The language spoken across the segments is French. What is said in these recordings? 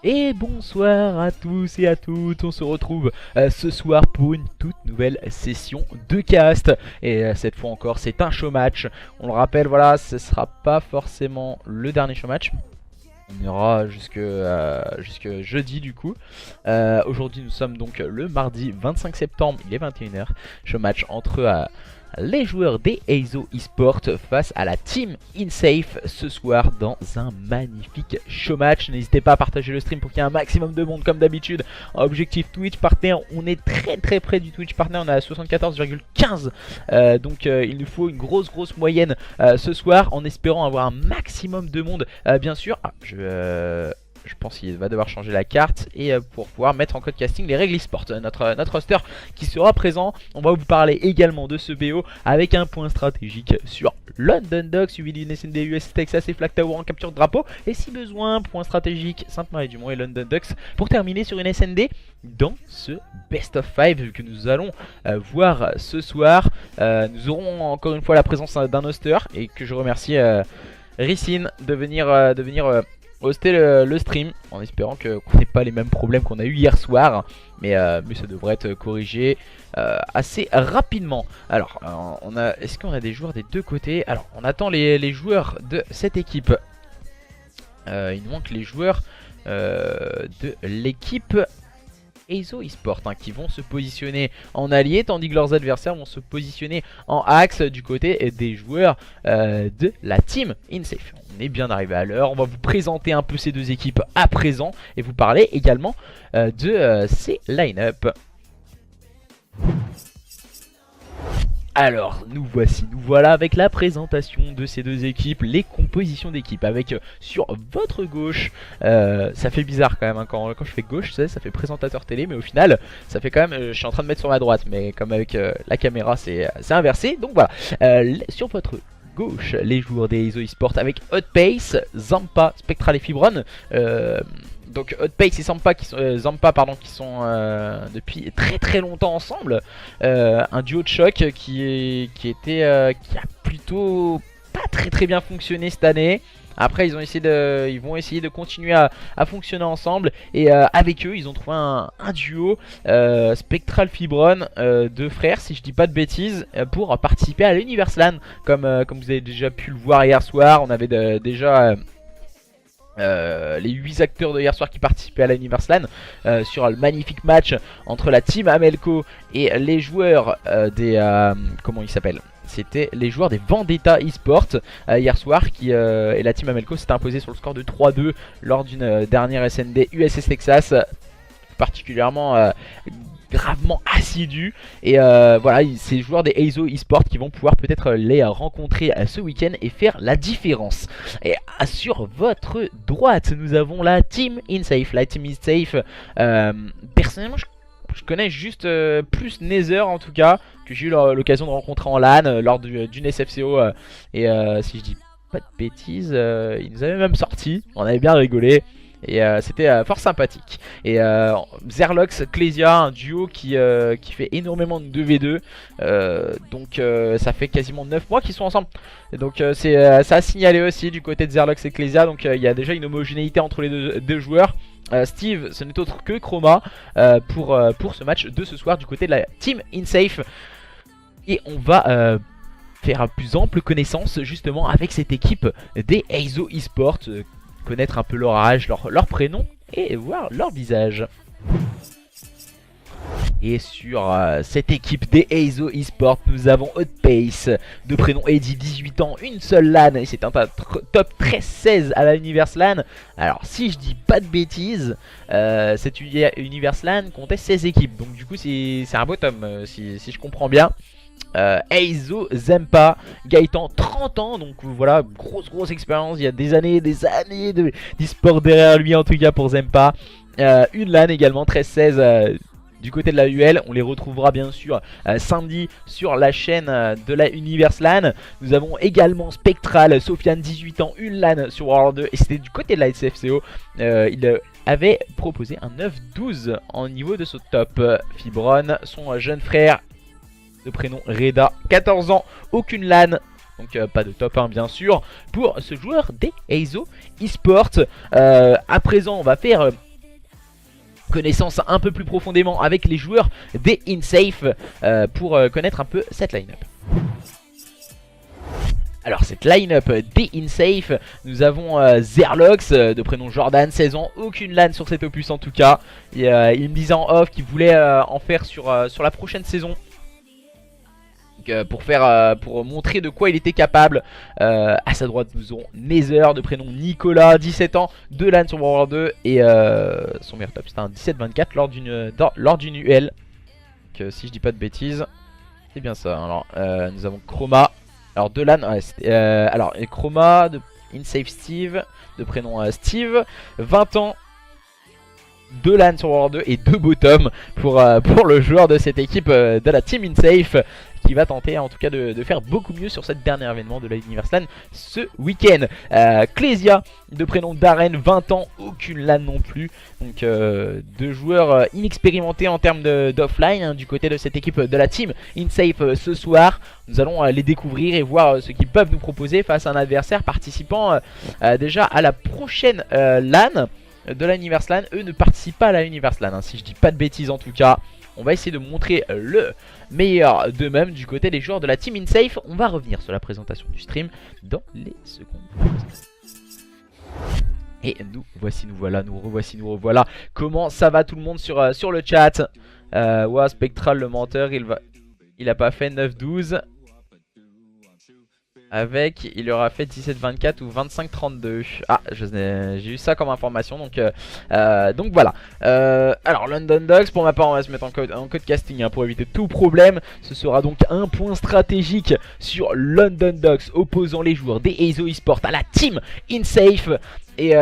Et bonsoir à tous et à toutes, on se retrouve ce soir pour une toute nouvelle session de cast. Et cette fois encore c'est un show match. On le rappelle, voilà, ce sera pas forcément le dernier show match. On ira jusque jeudi du coup. Aujourd'hui nous sommes donc le mardi 25 septembre, il est 21 h. Show match entre les joueurs des Eizo eSport face à la team InSafe ce soir dans un magnifique show match. N'hésitez pas à partager le stream pour qu'il y ait un maximum de monde comme d'habitude. Objectif Twitch Partner, on est très près du Twitch Partner, on est à 74,15. Donc il nous faut une grosse moyenne ce soir en espérant avoir un maximum de monde bien sûr. Je pense qu'il va devoir changer la carte et pour pouvoir mettre en code casting les règles eSport, notre roster qui sera présent. On va vous parler également de ce BO avec un point stratégique sur London Dogs, suivi d'une SND US Texas et Flag Tower en capture de drapeau. Et si besoin, point stratégique Sainte-Marie-du-Mont et London Dogs pour terminer sur une SND dans ce Best of 5 que nous allons voir ce soir. Nous aurons encore une fois la présence d'un hoster et que je remercie Ricine de venir hoster le stream en espérant qu'on n'ait pas les mêmes problèmes qu'on a eu hier soir, mais ça devrait être corrigé assez rapidement. Alors est-ce qu'on a des joueurs des deux côtés? Alors on attend les joueurs de cette équipe. Il nous manque les joueurs de l'équipe Eizo eSport qui vont se positionner en allié, tandis que leurs adversaires vont se positionner en axe du côté des joueurs de la team InSafe. On est bien arrivé à l'heure, on va vous présenter un peu ces deux équipes à présent et vous parler également de ces line-up. Alors nous voilà avec la présentation de ces deux équipes, les compositions d'équipe avec sur votre gauche, ça fait bizarre quand même quand je fais gauche, ça fait présentateur télé, mais au final ça fait quand même, je suis en train de mettre sur ma droite, mais comme avec la caméra c'est inversé, donc voilà. Sur votre gauche, les joueurs des Eizo eSport avec Hotpace, Zampa, Spectral et Fibron. Donc Hotpace et Zampa qui sont, depuis très longtemps ensemble. Un duo de choc qui a plutôt pas très bien fonctionné cette année. Après ils vont essayer de continuer à fonctionner ensemble. Et avec eux ils ont trouvé un duo Spectral Fibron, deux frères si je dis pas de bêtises, pour participer à l'Universal. Comme vous avez déjà pu le voir hier soir, on avait déjà les 8 acteurs de hier soir qui participaient à l'Universal sur le magnifique match entre la team Amelco et les joueurs comment ils s'appellent, c'était les joueurs des Vendetta eSport hier soir et la team Amelco s'est imposée sur le score de 3-2 lors d'une dernière SND USS Texas particulièrement gravement assidu. Et voilà, c'est les joueurs des Eizo eSport qui vont pouvoir peut-être les rencontrer ce week-end et faire la différence. Et sur votre droite nous avons la team InSafe. La team InSafe, personnellement je connais juste plus Nether en tout cas, que j'ai eu l'occasion de rencontrer en LAN lors d'une SFCO et si je dis pas de bêtises, ils nous avaient même sorti, on avait bien rigolé. Et c'était fort sympathique. Et Zerlox, Clésia, un duo qui fait énormément de 2v2. Donc ça fait quasiment 9 mois qu'ils sont ensemble. Et donc ça a signalé aussi du côté de Zerlox et Clésia. Donc il y a déjà une homogénéité entre les deux joueurs. Steve, ce n'est autre que Chroma pour ce match de ce soir du côté de la team InSafe. Et on va faire plus ample connaissance justement avec cette équipe des Eizo eSport. Connaître un peu leur âge, leur prénom et voir leur visage. Et sur cette équipe des Eizo eSport, nous avons Hotpace, de prénom Eddie, 18 ans, une seule LAN, et c'est un top 13-16 à la Universal. Alors si je dis pas de bêtises, cette Universal comptait 16 équipes, donc du coup c'est un bottom si je comprends bien. Eizo Zampa, Gaëtan, 30 ans, donc voilà, grosse expérience, il y a des années d'e-sport derrière lui en tout cas pour Zampa. Une LAN également, 13-16 du côté de la UL, on les retrouvera bien sûr samedi sur la chaîne de la Universal. Nous avons également Spectral, Sofiane, 18 ans, une LAN sur World 2 et c'était du côté de la SFCO. Il avait proposé un 9-12 en niveau de ce top. Fibron, son jeune frère de prénom Reda, 14 ans, aucune LAN, donc pas de top 1 bien sûr pour ce joueur des Eizo eSport. À présent on va faire connaissance un peu plus profondément avec les joueurs des InSafe pour connaître un peu cette line-up. Alors cette line-up des InSafe, nous avons Zerlox, de prénom Jordan, 16 ans, aucune LAN sur cet opus en tout cas. Il me disait en off qu'il voulait en faire sur la prochaine saison. Donc, pour montrer de quoi il était capable. À sa droite nous avons Nether, de prénom Nicolas, 17 ans, 2 LAN sur World War 2 et son meilleur top c'était un 17-24 lors d'une UL. Donc si je dis pas de bêtises, c'est bien ça. Alors nous avons Chroma. Alors de LAN, alors Chroma, de InSafe Steve, de prénom Steve, 20 ans, 2 LAN sur World 2 et 2 bottom pour le joueur de cette équipe de la team InSafe, qui va tenter en tout cas de faire beaucoup mieux sur cette dernier événement de la Universe LAN ce week-end. Clésia, de prénom Darren, 20 ans, aucune LAN non plus. Donc 2 joueurs inexpérimentés en termes d'offline hein, du côté de cette équipe de la team InSafe ce soir. Nous allons les découvrir et voir ce qu'ils peuvent nous proposer face à un adversaire participant déjà à la prochaine LAN de la Universe LAN. Eux ne participent pas à la Universe LAN hein, si je dis pas de bêtises en tout cas. On va essayer de montrer le meilleur d'eux-mêmes du côté des joueurs de la team InSafe. On va revenir sur la présentation du stream dans les secondes. Et nous voici, nous voilà, nous revoici, nous revoilà. Comment ça va tout le monde sur le chat? Ouais, Spectral le menteur, il a pas fait 9-12. Avec, il aura fait 17-24 ou 25-32. Ah, j'ai eu ça comme information, donc voilà. Alors, London Dogs, pour ma part, on va se mettre en code casting hein, pour éviter tout problème. Ce sera donc un point stratégique sur London Dogs, opposant les joueurs des Eizo Esports à la team InSafe. Et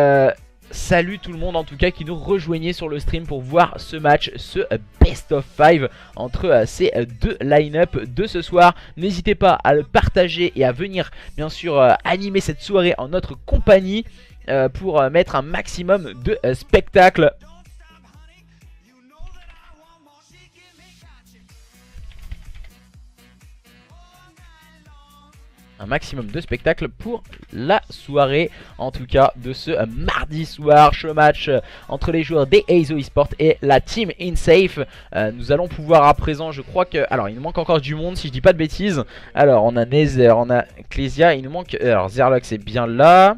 salut tout le monde en tout cas qui nous rejoignait sur le stream pour voir ce match, ce best of 5 entre ces deux line-up de ce soir. N'hésitez pas à le partager et à venir bien sûr animer cette soirée en notre compagnie pour mettre un maximum de spectacle. Un maximum de spectacle pour la soirée en tout cas de ce mardi soir. Showmatch entre les joueurs des Eizo Esports et la team InSafe. Nous allons pouvoir à présent, je crois que... Alors il nous manque encore du monde si je dis pas de bêtises. Alors on a Nether, on a Clésia, il nous manque... Alors Zerlox est bien là.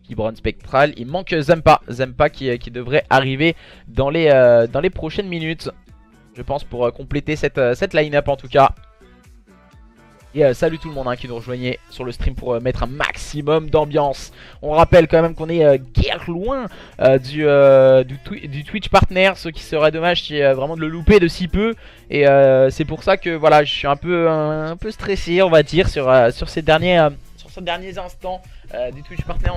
Kibron Spectral, il manque Zempa qui devrait arriver dans les prochaines minutes, je pense, pour compléter cette line-up en tout cas. Et salut tout le monde hein, qui nous rejoignait sur le stream pour mettre un maximum d'ambiance. On rappelle quand même qu'on est guère loin du Twitch partner, ce qui serait dommage c'est vraiment de le louper de si peu. Et c'est pour ça que voilà, je suis un peu stressé on va dire sur ces derniers instants du Twitch partner.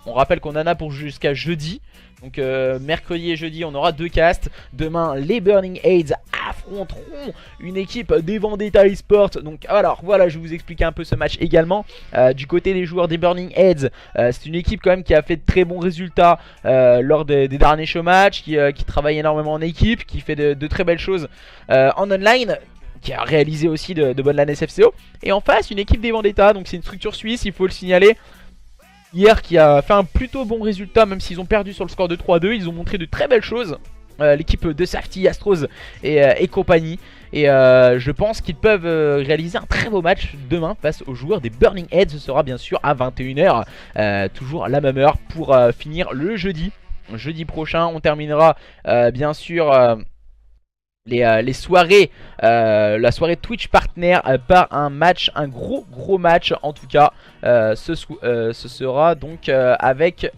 On rappelle qu'on en a pour jusqu'à jeudi. Donc mercredi et jeudi on aura 2 casts. Demain les Burning Aids affronteront une équipe des Vendetta Esports. Donc alors voilà, je vais vous expliquer un peu ce match également. Du côté des joueurs des Burning Aids, c'est une équipe quand même qui a fait de très bons résultats lors des derniers showmatchs, qui travaille énormément en équipe, qui fait de très belles choses en online, qui a réalisé aussi de bonnes LAN SFCO. Et en face une équipe des Vendetta, donc c'est une structure suisse, il faut le signaler. Hier qui a fait un plutôt bon résultat, même s'ils ont perdu sur le score de 3-2, ils ont montré de très belles choses. L'équipe de Safety, Astros et compagnie. Et je pense qu'ils peuvent réaliser un très beau match demain face aux joueurs des Burning Heads. Ce sera bien sûr à 21 h, toujours à la même heure pour finir le jeudi. Jeudi prochain, on terminera bien sûr... les soirées, la soirée Twitch Partner par un match, un gros match en tout cas. Ce sera donc avec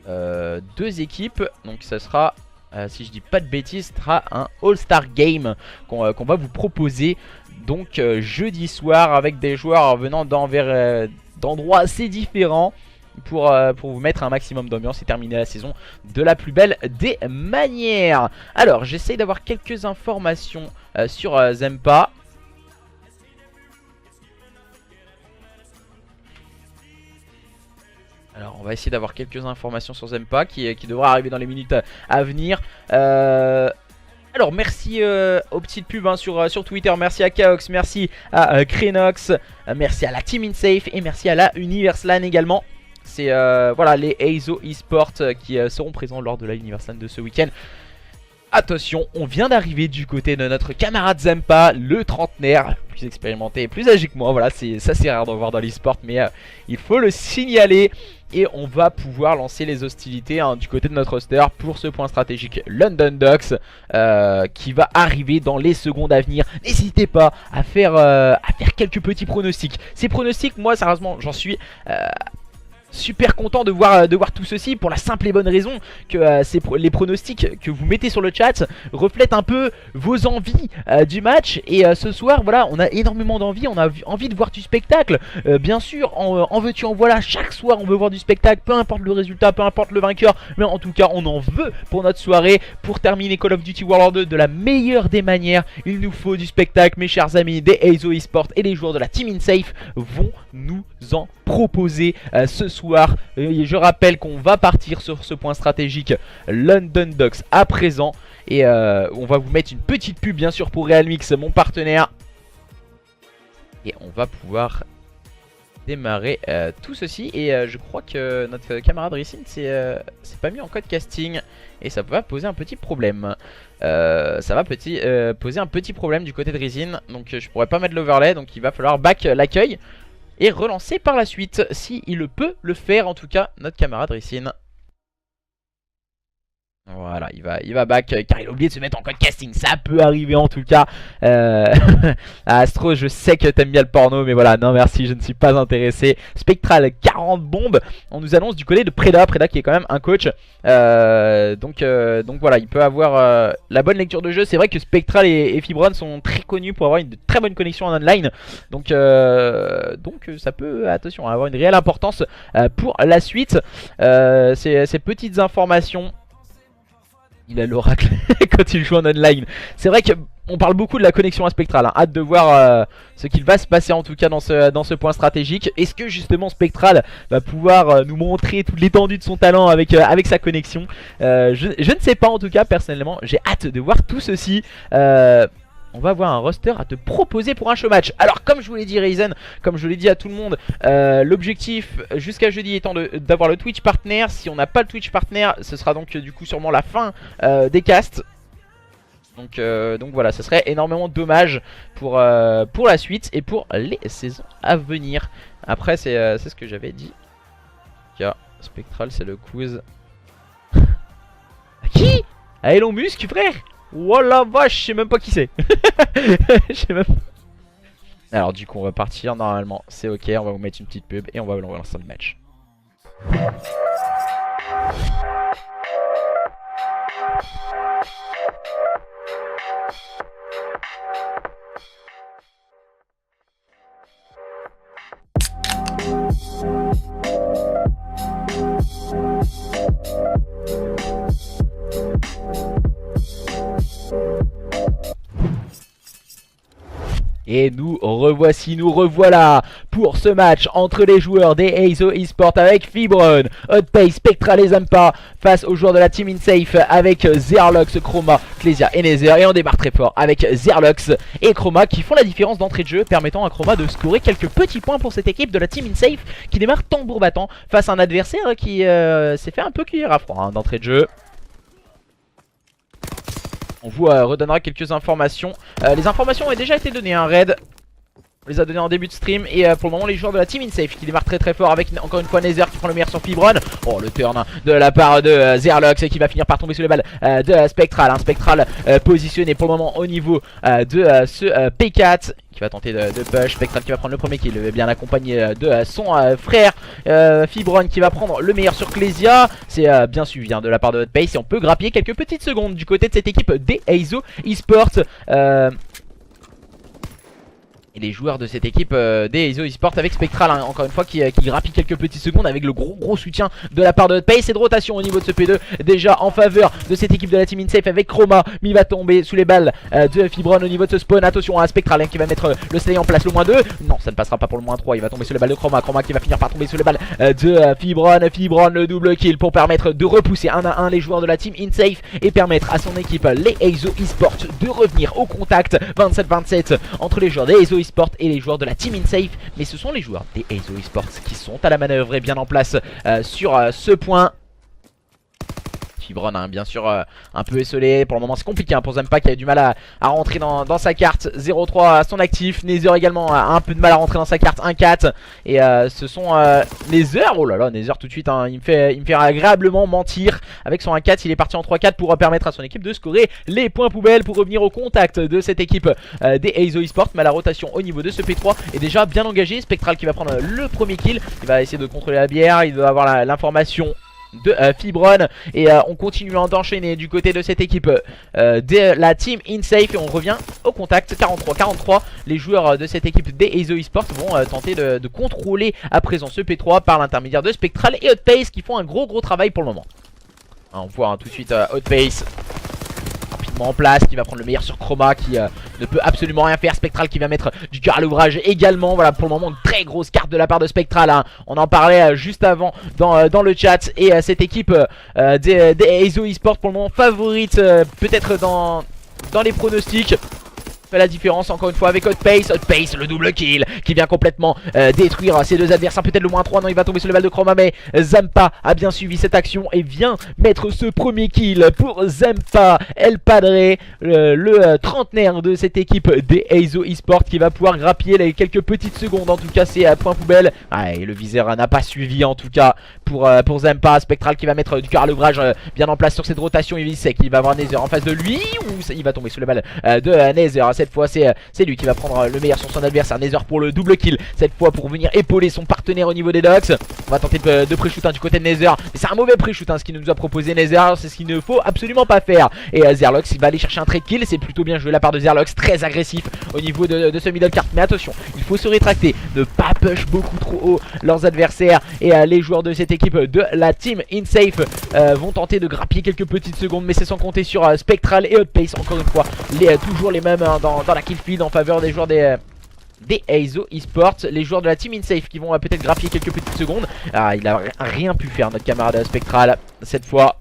2 équipes. Donc ça sera, si je dis pas de bêtises, ce sera un All-Star Game qu'on va vous proposer. Donc jeudi soir avec des joueurs venant d'endroits assez différents. Pour vous mettre un maximum d'ambiance et terminer la saison de la plus belle des manières. Alors j'essaye d'avoir quelques informations sur Zempa. Alors on va essayer d'avoir quelques informations sur Zempa qui devra arriver dans les minutes à venir. Alors merci aux petites pubs hein, sur Twitter, merci à Kaox, merci à Krenox, merci à la Team InSafe et merci à la Universe LAN également. c'est voilà, les Eizo eSports qui seront présents lors de la Universal de ce week-end. Attention, on vient d'arriver du côté de notre camarade Zampa, le trentenaire, plus expérimenté et plus âgé que moi. Voilà, ça c'est rare d'en voir dans l'e-sport, mais il faut le signaler. Et on va pouvoir lancer les hostilités du côté de notre roster pour ce point stratégique London Docks qui va arriver dans les secondes à venir. N'hésitez pas à faire quelques petits pronostics. Ces pronostics, moi sérieusement, j'en suis... super content de voir tout ceci pour la simple et bonne raison que les pronostics que vous mettez sur le chat reflètent un peu vos envies du match. Et ce soir, voilà, on a énormément d'envie, on a envie de voir du spectacle. Bien sûr, en veux-tu, en voilà, chaque soir on veut voir du spectacle, peu importe le résultat, peu importe le vainqueur. Mais en tout cas, on en veut pour notre soirée, pour terminer Call of Duty World War 2 de la meilleure des manières. Il nous faut du spectacle, mes chers amis. Des Eizo eSports et les joueurs de la Team InSafe vont nous en proposer ce soir. Et je rappelle qu'on va partir sur ce point stratégique London Docks à présent. Et on va vous mettre une petite pub bien sûr pour Realmix, mon partenaire. Et on va pouvoir démarrer tout ceci. Et je crois que notre camarade Ricine c'est pas mis en code casting. Et ça va poser un petit problème. Ça va poser un petit problème du côté de Ricine. Donc je pourrais pas mettre l'overlay. Donc il va falloir back l'accueil et relancer par la suite, si il peut le faire, en tout cas, notre camarade Ricine. Voilà, il va back, car il a oublié de se mettre en code casting. Ça peut arriver en tout cas. Astro, je sais que t'aimes bien le porno, mais voilà, non merci, je ne suis pas intéressé. Spectral, 40 bombes. On nous annonce du côté de Preda qui est quand même un coach. Donc voilà, il peut avoir la bonne lecture de jeu. C'est vrai que Spectral et Fibron sont très connus pour avoir une très bonne connexion en online. Donc ça peut, attention, avoir une réelle importance pour la suite. Ces petites informations. Il a l'oracle quand il joue en online. C'est vrai qu'on parle beaucoup de la connexion à Spectral. Hein. Hâte de voir ce qu'il va se passer en tout cas dans ce point stratégique. Est-ce que justement Spectral va pouvoir nous montrer toute l'étendue de son talent avec sa connexion je ne sais pas en tout cas personnellement. J'ai hâte de voir tout ceci. On va avoir un roster à te proposer pour un show match. Alors comme je vous l'ai dit Ryzen, comme je l'ai dit à tout le monde, l'objectif jusqu'à jeudi étant d'avoir le Twitch partner. Si on n'a pas le Twitch partner, ce sera donc du coup sûrement la fin des casts. Donc voilà, ce serait énormément dommage pour la suite et pour les saisons à venir. Après c'est ce que j'avais dit. Spectral c'est le quiz. Qui? Ah Elon Musk frère. Oh la vache, je sais même pas qui c'est. Alors du coup on va partir, normalement c'est ok, on va vous mettre une petite pub et on va lancer le match. Et nous revoici, nous revoilà pour ce match entre les joueurs des Eizo eSports avec Fibron, Hotpace, Spectral et Zampa face aux joueurs de la Team InSafe avec Zerlox, Chroma, Clésia et Nether. Et on démarre très fort avec Zerlox et Chroma qui font la différence d'entrée de jeu, permettant à Chroma de scorer quelques petits points pour cette équipe de la Team InSafe qui démarre tambour battant face à un adversaire qui s'est fait un peu cuire à froid d'entrée de jeu. On vous redonnera quelques informations. Les informations ont déjà été données, hein, Red. On les a données en début de stream. Et pour le moment, les joueurs de la Team InSafe qui démarrent très fort avec encore une fois Nether qui prend le meilleur sur Fibron. Oh, le turn de la part de Zerlox qui va finir par tomber sous les balles de Spectral. Spectral positionné pour le moment au niveau de ce P4. Qui va tenter de push, Spectral qui va prendre le premier kill, bien accompagné de son frère Fibron qui va prendre le meilleur sur Clésia. C'est bien suivi de la part de Hotpace et on peut grappiller quelques petites secondes du côté de cette équipe des Eizo eSports. Et les joueurs de cette équipe des Eizo eSports avec Spectral encore une fois qui grappille quelques petites secondes avec le gros soutien de la part de Hotpace et de rotation au niveau de ce P2 déjà en faveur de cette équipe de la Team InSafe avec Chroma, mais il va tomber sous les balles de Fibron au niveau de ce spawn. Attention à Spectral qui va mettre le slay en place, le moins 2. Non, ça ne passera pas pour le moins 3, il va tomber sous les balles de Chroma qui va finir par tomber sous les balles de Fibron, le double kill pour permettre de repousser 1 à 1 les joueurs de la Team InSafe et permettre à son équipe les Eizo eSports de revenir au contact. 27-27 entre les joueurs des Eizo eSports Esports et les joueurs de la Team InSafe. Mais ce sont les joueurs des EIZO Esports qui sont à la manœuvre et bien en place sur ce point. Fibron hein, bien sûr un peu esselé. Pour le moment c'est compliqué hein, pour Zempa qui a du mal à rentrer dans sa carte. 0-3 à son actif. Nether également a un peu de mal à rentrer dans sa carte. 1-4. Et ce sont Nether. Oh là là, Nether tout de suite hein, il me fait agréablement mentir. Avec son 1-4 il est parti en 3-4 pour permettre à son équipe de scorer les points poubelles pour revenir au contact de cette équipe des EIZO Esports. Mais la rotation au niveau de ce P3 est déjà bien engagée. Spectral qui va prendre le premier kill. Il va essayer de contrôler la bière. Il doit avoir l'information de Fibron et on continue d'enchaîner du côté de cette équipe de la Team InSafe et on revient au contact. 43-43. Les joueurs de cette équipe des EIZO Esports vont tenter de contrôler à présent ce P3 par l'intermédiaire de Spectral et Hotpace qui font un gros travail pour le moment. On voit hein, tout de suite Hotpace en place, qui va prendre le meilleur sur Chroma, qui ne peut absolument rien faire. Spectral qui va mettre du cœur à l'ouvrage également. Voilà pour le moment une très grosse carte de la part de Spectral hein. On en parlait juste avant dans le chat. Et cette équipe des EIZO Esports pour le moment favorite peut-être dans les pronostics. Fait la différence encore une fois avec Hotpace. Hotpace le double kill qui vient complètement détruire ses deux adversaires. Peut-être le -3, non il va tomber sur le bal de Chroma. Mais Zempa a bien suivi cette action et vient mettre ce premier kill pour Zempa El Padre, le trentenaire de cette équipe des EIZO Esports, qui va pouvoir grappiller les quelques petites secondes. En tout cas c'est point poubelle. Ah, et le viseur n'a pas suivi en tout cas pour Zempa. Spectral qui va mettre du cœur à l'ouvrage bien en place sur cette rotation. Il sait qu'il va avoir Nether en face de lui ou il va tomber sous le bal de Nether. Cette fois c'est lui qui va prendre le meilleur sur son adversaire. Nether pour le double kill. Cette fois pour venir épauler son partenaire au niveau des docks. On va tenter de pré-shoot du côté de Nether. Mais c'est un mauvais pré-shoot ce qu'il nous a proposé Nether. C'est ce qu'il ne faut absolument pas faire. Et Zerlox il va aller chercher un trade kill. C'est plutôt bien joué de la part de Zerlox. Très agressif au niveau de ce middle cart. Mais attention, il faut se rétracter. Ne pas push beaucoup trop haut leurs adversaires. Et les joueurs de cette équipe de la Team InSafe vont tenter de grappiller quelques petites secondes. Mais c'est sans compter sur Spectral et Hotpace. Encore une fois toujours les mêmes dans la kill feed en faveur des joueurs des EIZO Esports. Les joueurs de la Team InSafe qui vont peut-être grappiller quelques petites secondes. Il a rien pu faire notre camarade Spectral cette fois.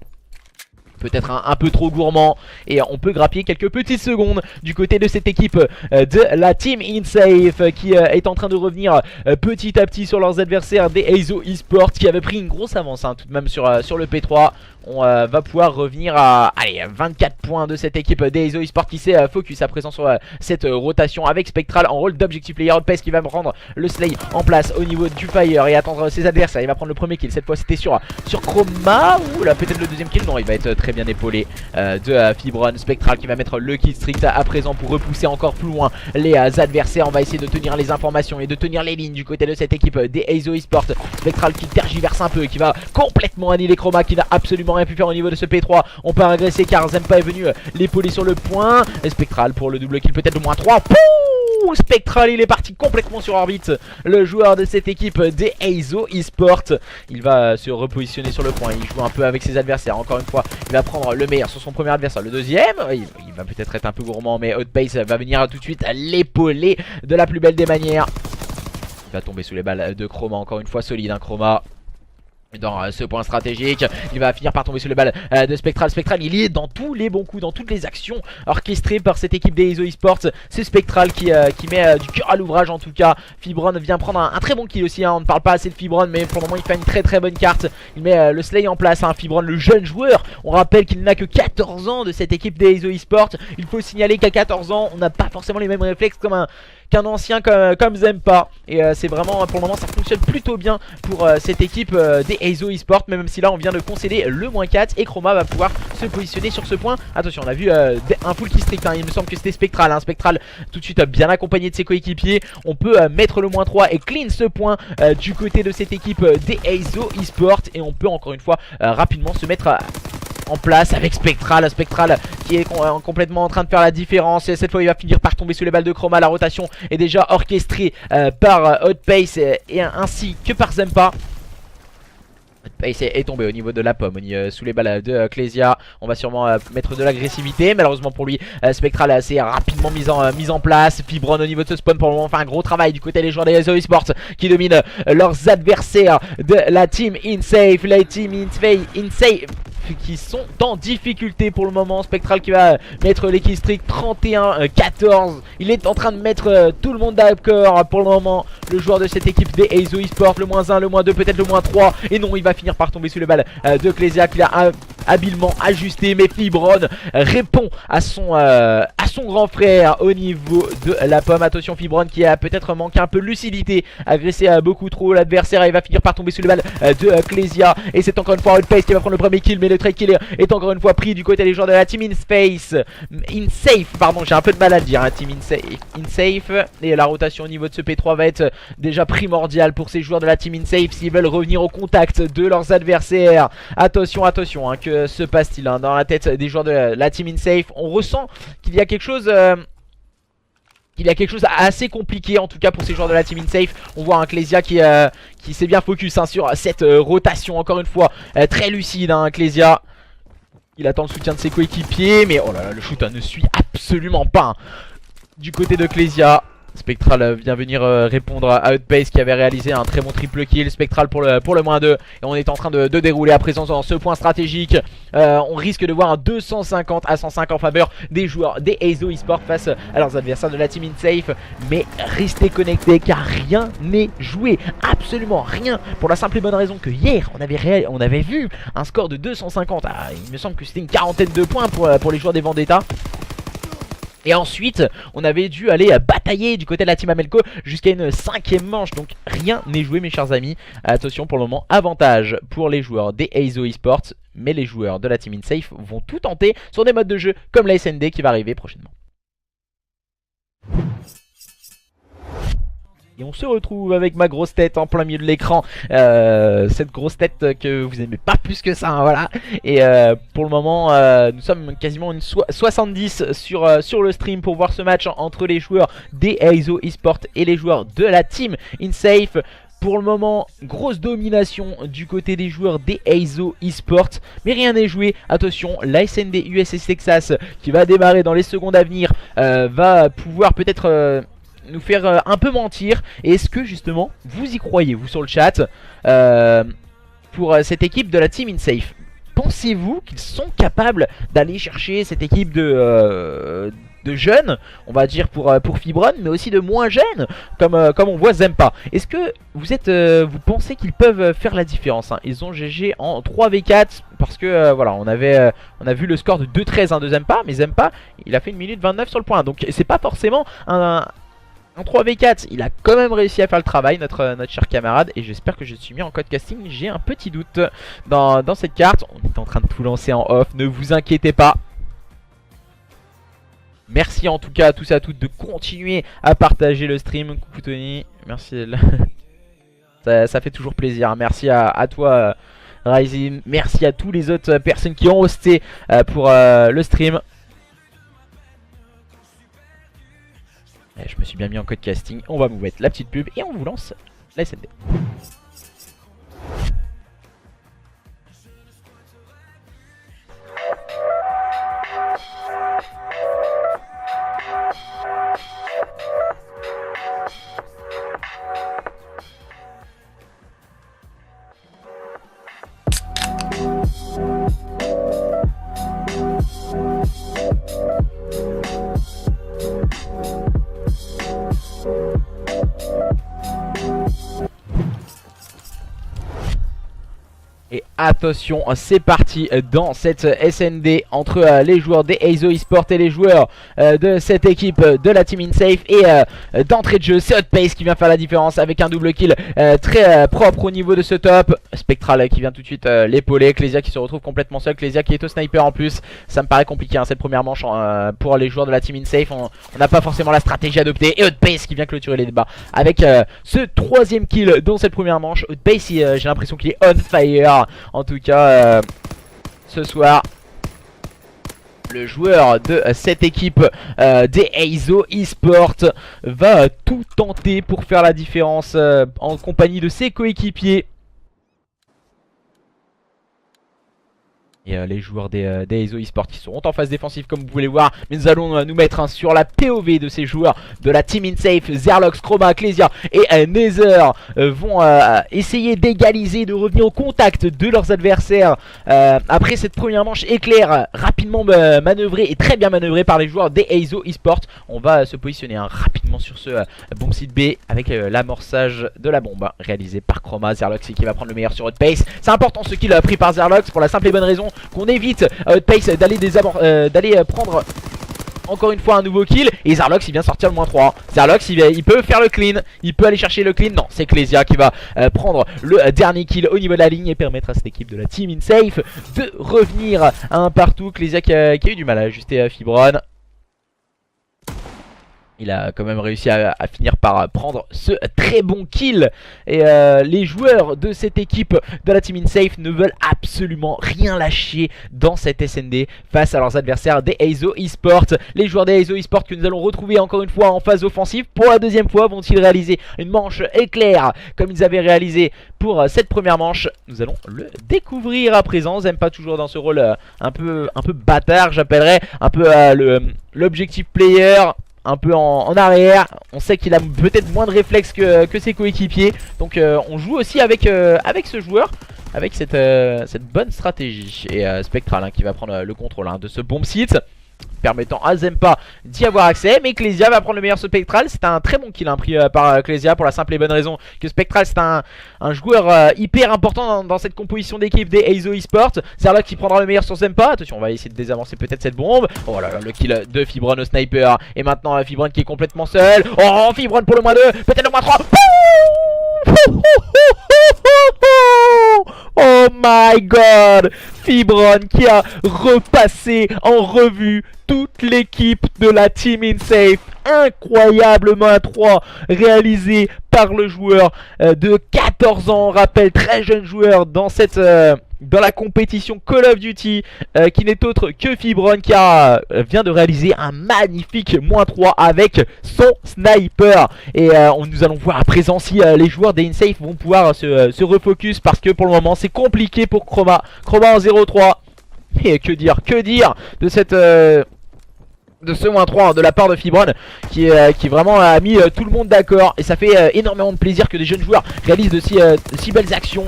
Peut-être un peu trop gourmand. Et on peut grappiller quelques petites secondes du côté de cette équipe de la Team InSafe qui est en train de revenir petit à petit sur leurs adversaires des EIZO Esports, qui avaient pris une grosse avance hein, tout de même sur le P3. On va pouvoir revenir à 24 points de cette équipe des EIZO Esports qui s'est focus à présent sur cette rotation avec Spectral en rôle d'objectif player. Hotpace qui va me prendre le slay en place au niveau du fire et attendre ses adversaires. Il va prendre le premier kill. Cette fois c'était sur Chroma. Ou là peut-être le deuxième kill. Non, il va être très bien épaulé de Fibron. Spectral qui va mettre le kill strict à présent pour repousser encore plus loin les adversaires. On va essayer de tenir les informations et de tenir les lignes du côté de cette équipe des EIZO Esports. Spectral qui tergiverse un peu, qui va complètement annihiler Chroma, qui n'a absolument rien pu faire au niveau de ce P3. On peut agresser car Zempa est venu l'épauler sur le point. Et Spectral pour le double kill, peut-être le -3. Pouh, Spectral il est parti complètement sur orbite. Le joueur de cette équipe des EIZO Esports, il va se repositionner sur le point. Il joue un peu avec ses adversaires. Encore une fois il va prendre le meilleur sur son premier adversaire. Le deuxième il va peut-être être un peu gourmand, mais Hotpace va venir tout de suite l'épauler de la plus belle des manières. Il va tomber sous les balles de Chroma. Encore une fois solide Chroma dans ce point stratégique. Il va finir par tomber sur le bal de Spectral. Spectral il est dans tous les bons coups, dans toutes les actions orchestrées par cette équipe des EIZO Esports. C'est Spectral qui met du cœur à l'ouvrage en tout cas. Fibron vient prendre un très bon kill aussi hein. On ne parle pas assez de Fibron, mais pour le moment il fait une très bonne carte. Il met le slay en place hein. Fibron le jeune joueur. On rappelle qu'il n'a que 14 ans de cette équipe des EIZO Esports. Il faut signaler qu'à 14 ans on n'a pas forcément les mêmes réflexes qu'un ancien comme Zempa. Et c'est vraiment pour le moment ça fonctionne plutôt bien pour cette équipe des EIZO Esports. Même si là on vient de concéder le -4 et Chroma va pouvoir se positionner sur ce point. Attention, on a vu un full kill strict hein. Il me semble que c'était Spectral hein. Spectral tout de suite bien accompagné de ses coéquipiers. On peut mettre le -3 et clean ce point du côté de cette équipe des EIZO Esports. Et on peut encore une fois rapidement se mettre en place avec Spectral. Spectral qui est complètement en train de faire la différence. Et cette fois il va finir par tomber sous les balles de Chroma. La rotation est déjà orchestrée par Hotpace et ainsi que par Zempa. Hotpace est tombé au niveau de la pomme, sous les balles de Clésia. On va sûrement mettre de l'agressivité. Malheureusement pour lui, Spectral est assez rapidement mise en place. Fibron au niveau de ce spawn pour le moment fait un gros travail du côté des joueurs des EIZO Esports qui dominent leurs adversaires de la Team InSafe. La Team InSafe qui sont en difficulté pour le moment. Spectral qui va mettre l'équipe strict 31-14. Il est en train de mettre tout le monde d'accord pour le moment. Le joueur de cette équipe des Eizo Esports, le -1, le -2, peut-être le -3. Et non, il va finir par tomber sous le bal de Clésia qui l'a habilement ajusté. Mais Fibron répond à son grand frère au niveau de la pomme. Attention, Fibron qui a peut-être manqué un peu de lucidité, agressé beaucoup trop l'adversaire. Il va finir par tomber sous le bal de Clésia. Et c'est encore une fois Outpace qui va prendre le premier kill. Mais le trade kill est encore une fois pris du côté des joueurs de la team InSafe, pardon, j'ai un peu de mal à le dire, hein, team InSafe. Et la rotation au niveau de ce P3 va être déjà primordiale pour ces joueurs de la team InSafe s'ils veulent revenir au contact de leurs adversaires. Attention, attention, hein, que se passe-t-il dans la tête des joueurs de la team InSafe? On ressent qu'il y a quelque chose... assez compliqué en tout cas pour ces joueurs de la team InSafe. On voit un Clésia qui s'est bien focus sur cette rotation. Encore une fois, très lucide, hein, Clésia. Il attend le soutien de ses coéquipiers. Mais oh là là, le shoot ne suit absolument pas, hein, du côté de Clésia. Spectral vient venir répondre à Outpace qui avait réalisé un très bon triple kill. Spectral pour le -2. Et on est en train de dérouler à présent dans ce point stratégique. On risque de voir un 250-105 en faveur des joueurs des Eizo Esports face à leurs adversaires de la team InSafe. Mais restez connectés car rien n'est joué. Absolument rien. Pour la simple et bonne raison que hier on avait vu un score de 250. Il me semble que c'était une quarantaine de points pour les joueurs des Vendetta. Et ensuite on avait dû aller batailler du côté de la team Amelco jusqu'à une 5ème manche. Donc rien n'est joué mes chers amis. Attention, pour le moment avantage pour les joueurs des Eizo Esports. Mais les joueurs de la team InSafe vont tout tenter sur des modes de jeu comme la SND qui va arriver prochainement. Et on se retrouve avec ma grosse tête en plein milieu de l'écran. Cette grosse tête que vous aimez pas plus que ça, hein, voilà. Et pour le moment, nous sommes quasiment une 70 sur le stream pour voir ce match entre les joueurs des Eizo Esports et les joueurs de la team InSafe. Pour le moment, grosse domination du côté des joueurs des Eizo Esports. Mais rien n'est joué. Attention, la SND USS Texas qui va démarrer dans les secondes à venir va pouvoir peut-être... nous faire un peu mentir. Et est-ce que justement vous y croyez, vous sur le chat, pour cette équipe de la team InSafe? Pensez-vous qu'ils sont capables d'aller chercher cette équipe de jeunes, on va dire pour Fibron, mais aussi de moins jeunes comme on voit Zempa? Est-ce que vous pensez qu'ils peuvent faire la différence, hein? Ils ont GG en 3v4 parce que voilà, on a vu le score de 2-13 de Zempa, mais Zempa il a fait 1 minute 29 sur le point, donc c'est pas forcément un 3v4, il a quand même réussi à faire le travail, notre cher camarade. Et j'espère que je suis mis en code casting. J'ai un petit doute dans cette carte. On est en train de tout lancer en off, ne vous inquiétez pas. Merci en tout cas à tous et à toutes de continuer à partager le stream. Coucou Tony, merci. Ça fait toujours plaisir. Merci à toi Rising. Merci à tous les autres personnes qui ont hosté pour le stream. Je me suis bien mis en code casting. On va vous mettre la petite pub et on vous lance la SND. Et attention, c'est parti dans cette SND entre les joueurs des Eizo Esports et les joueurs de cette équipe de la team InSafe. Et d'entrée de jeu, c'est Outpace qui vient faire la différence avec un double kill très propre au niveau de ce top. Spectral qui vient tout de suite l'épauler. Clésia qui se retrouve complètement seul. Clésia qui est au sniper en plus. Ça me paraît compliqué, hein, cette première manche pour les joueurs de la team InSafe. On n'a pas forcément la stratégie adoptée. Et Outpace qui vient clôturer les débats avec ce 3ème kill dans cette première manche. Outpace, j'ai l'impression qu'il est on fire. En tout cas, ce soir, le joueur de cette équipe des Eizo Esports va tout tenter pour faire la différence en compagnie de ses coéquipiers. Et les joueurs des ESO eSports qui seront en phase défensive comme vous pouvez le voir. Mais nous allons nous mettre sur la POV de ces joueurs de la Team InSafe. Zerlox, Chroma, Clésia et Nether vont essayer d'égaliser, de revenir au contact de leurs adversaires. Après cette première manche éclair, rapidement manœuvrée et très bien manœuvrée par les joueurs des ESO eSports. On va se positionner rapidement sur ce bomb site B avec l'amorçage de la bombe réalisé par Chroma. Zerlox qui va prendre le meilleur sur Outpace. C'est important ce kill pris par Zerlox pour la simple et bonne raison qu'on évite Outpace d'aller prendre encore une fois un nouveau kill. Et Zerlox il vient sortir le -3. Zerlox il peut faire le clean, il peut aller chercher le clean. Non, c'est Clésia qui va prendre le dernier kill au niveau de la ligne et permettre à cette équipe de la Team InSafe de revenir à un partout. Clésia qui a eu du mal à ajuster Fibron. Il a quand même réussi à finir par prendre ce très bon kill. Et les joueurs de cette équipe de la Team InSafe ne veulent absolument rien lâcher dans cette SND face à leurs adversaires des ESO eSports. Les joueurs des ESO eSports que nous allons retrouver encore une fois en phase offensive. Pour la deuxième fois, vont-ils réaliser une manche éclair comme ils avaient réalisé pour cette première manche? Nous allons le découvrir à présent. Zempa toujours dans ce rôle un peu bâtard, j'appellerais. Un peu l'objectif player. Un peu en arrière, on sait qu'il a peut-être moins de réflexes que ses coéquipiers. Donc on joue aussi avec ce joueur, avec cette bonne stratégie. Et Spectral qui va prendre le contrôle de ce bomb site, permettant à Zempa d'y avoir accès. Mais Clésia va prendre le meilleur Spectral. C'est un très bon kill pris par Clésia pour la simple et bonne raison que Spectral c'est un joueur hyper important dans cette composition d'équipe des ESO eSports. Zerlox qui prendra le meilleur sur Zempa. Attention, on va essayer de désavancer peut-être cette bombe. Oh là là, le kill de Fibron au sniper. Et maintenant Fibron qui est complètement seul. Oh, Fibron pour le -2, peut-être le -3. Oh my god, Fibron qui a repassé en revue toute l'équipe de la Team InSafe. Incroyable -3 réalisé par le joueur de 14 ans, on rappelle, très jeune joueur dans la compétition Call of Duty, qui n'est autre que Fibron qui vient de réaliser un magnifique -3 avec son sniper. Et nous allons voir à présent si les joueurs des InSafe vont pouvoir se refocus, parce que pour le moment c'est compliqué pour Chroma en 0-3. Et que dire de ce -3 de la part de Fibron qui vraiment a mis tout le monde d'accord. Et ça fait énormément de plaisir que des jeunes joueurs réalisent de si belles actions.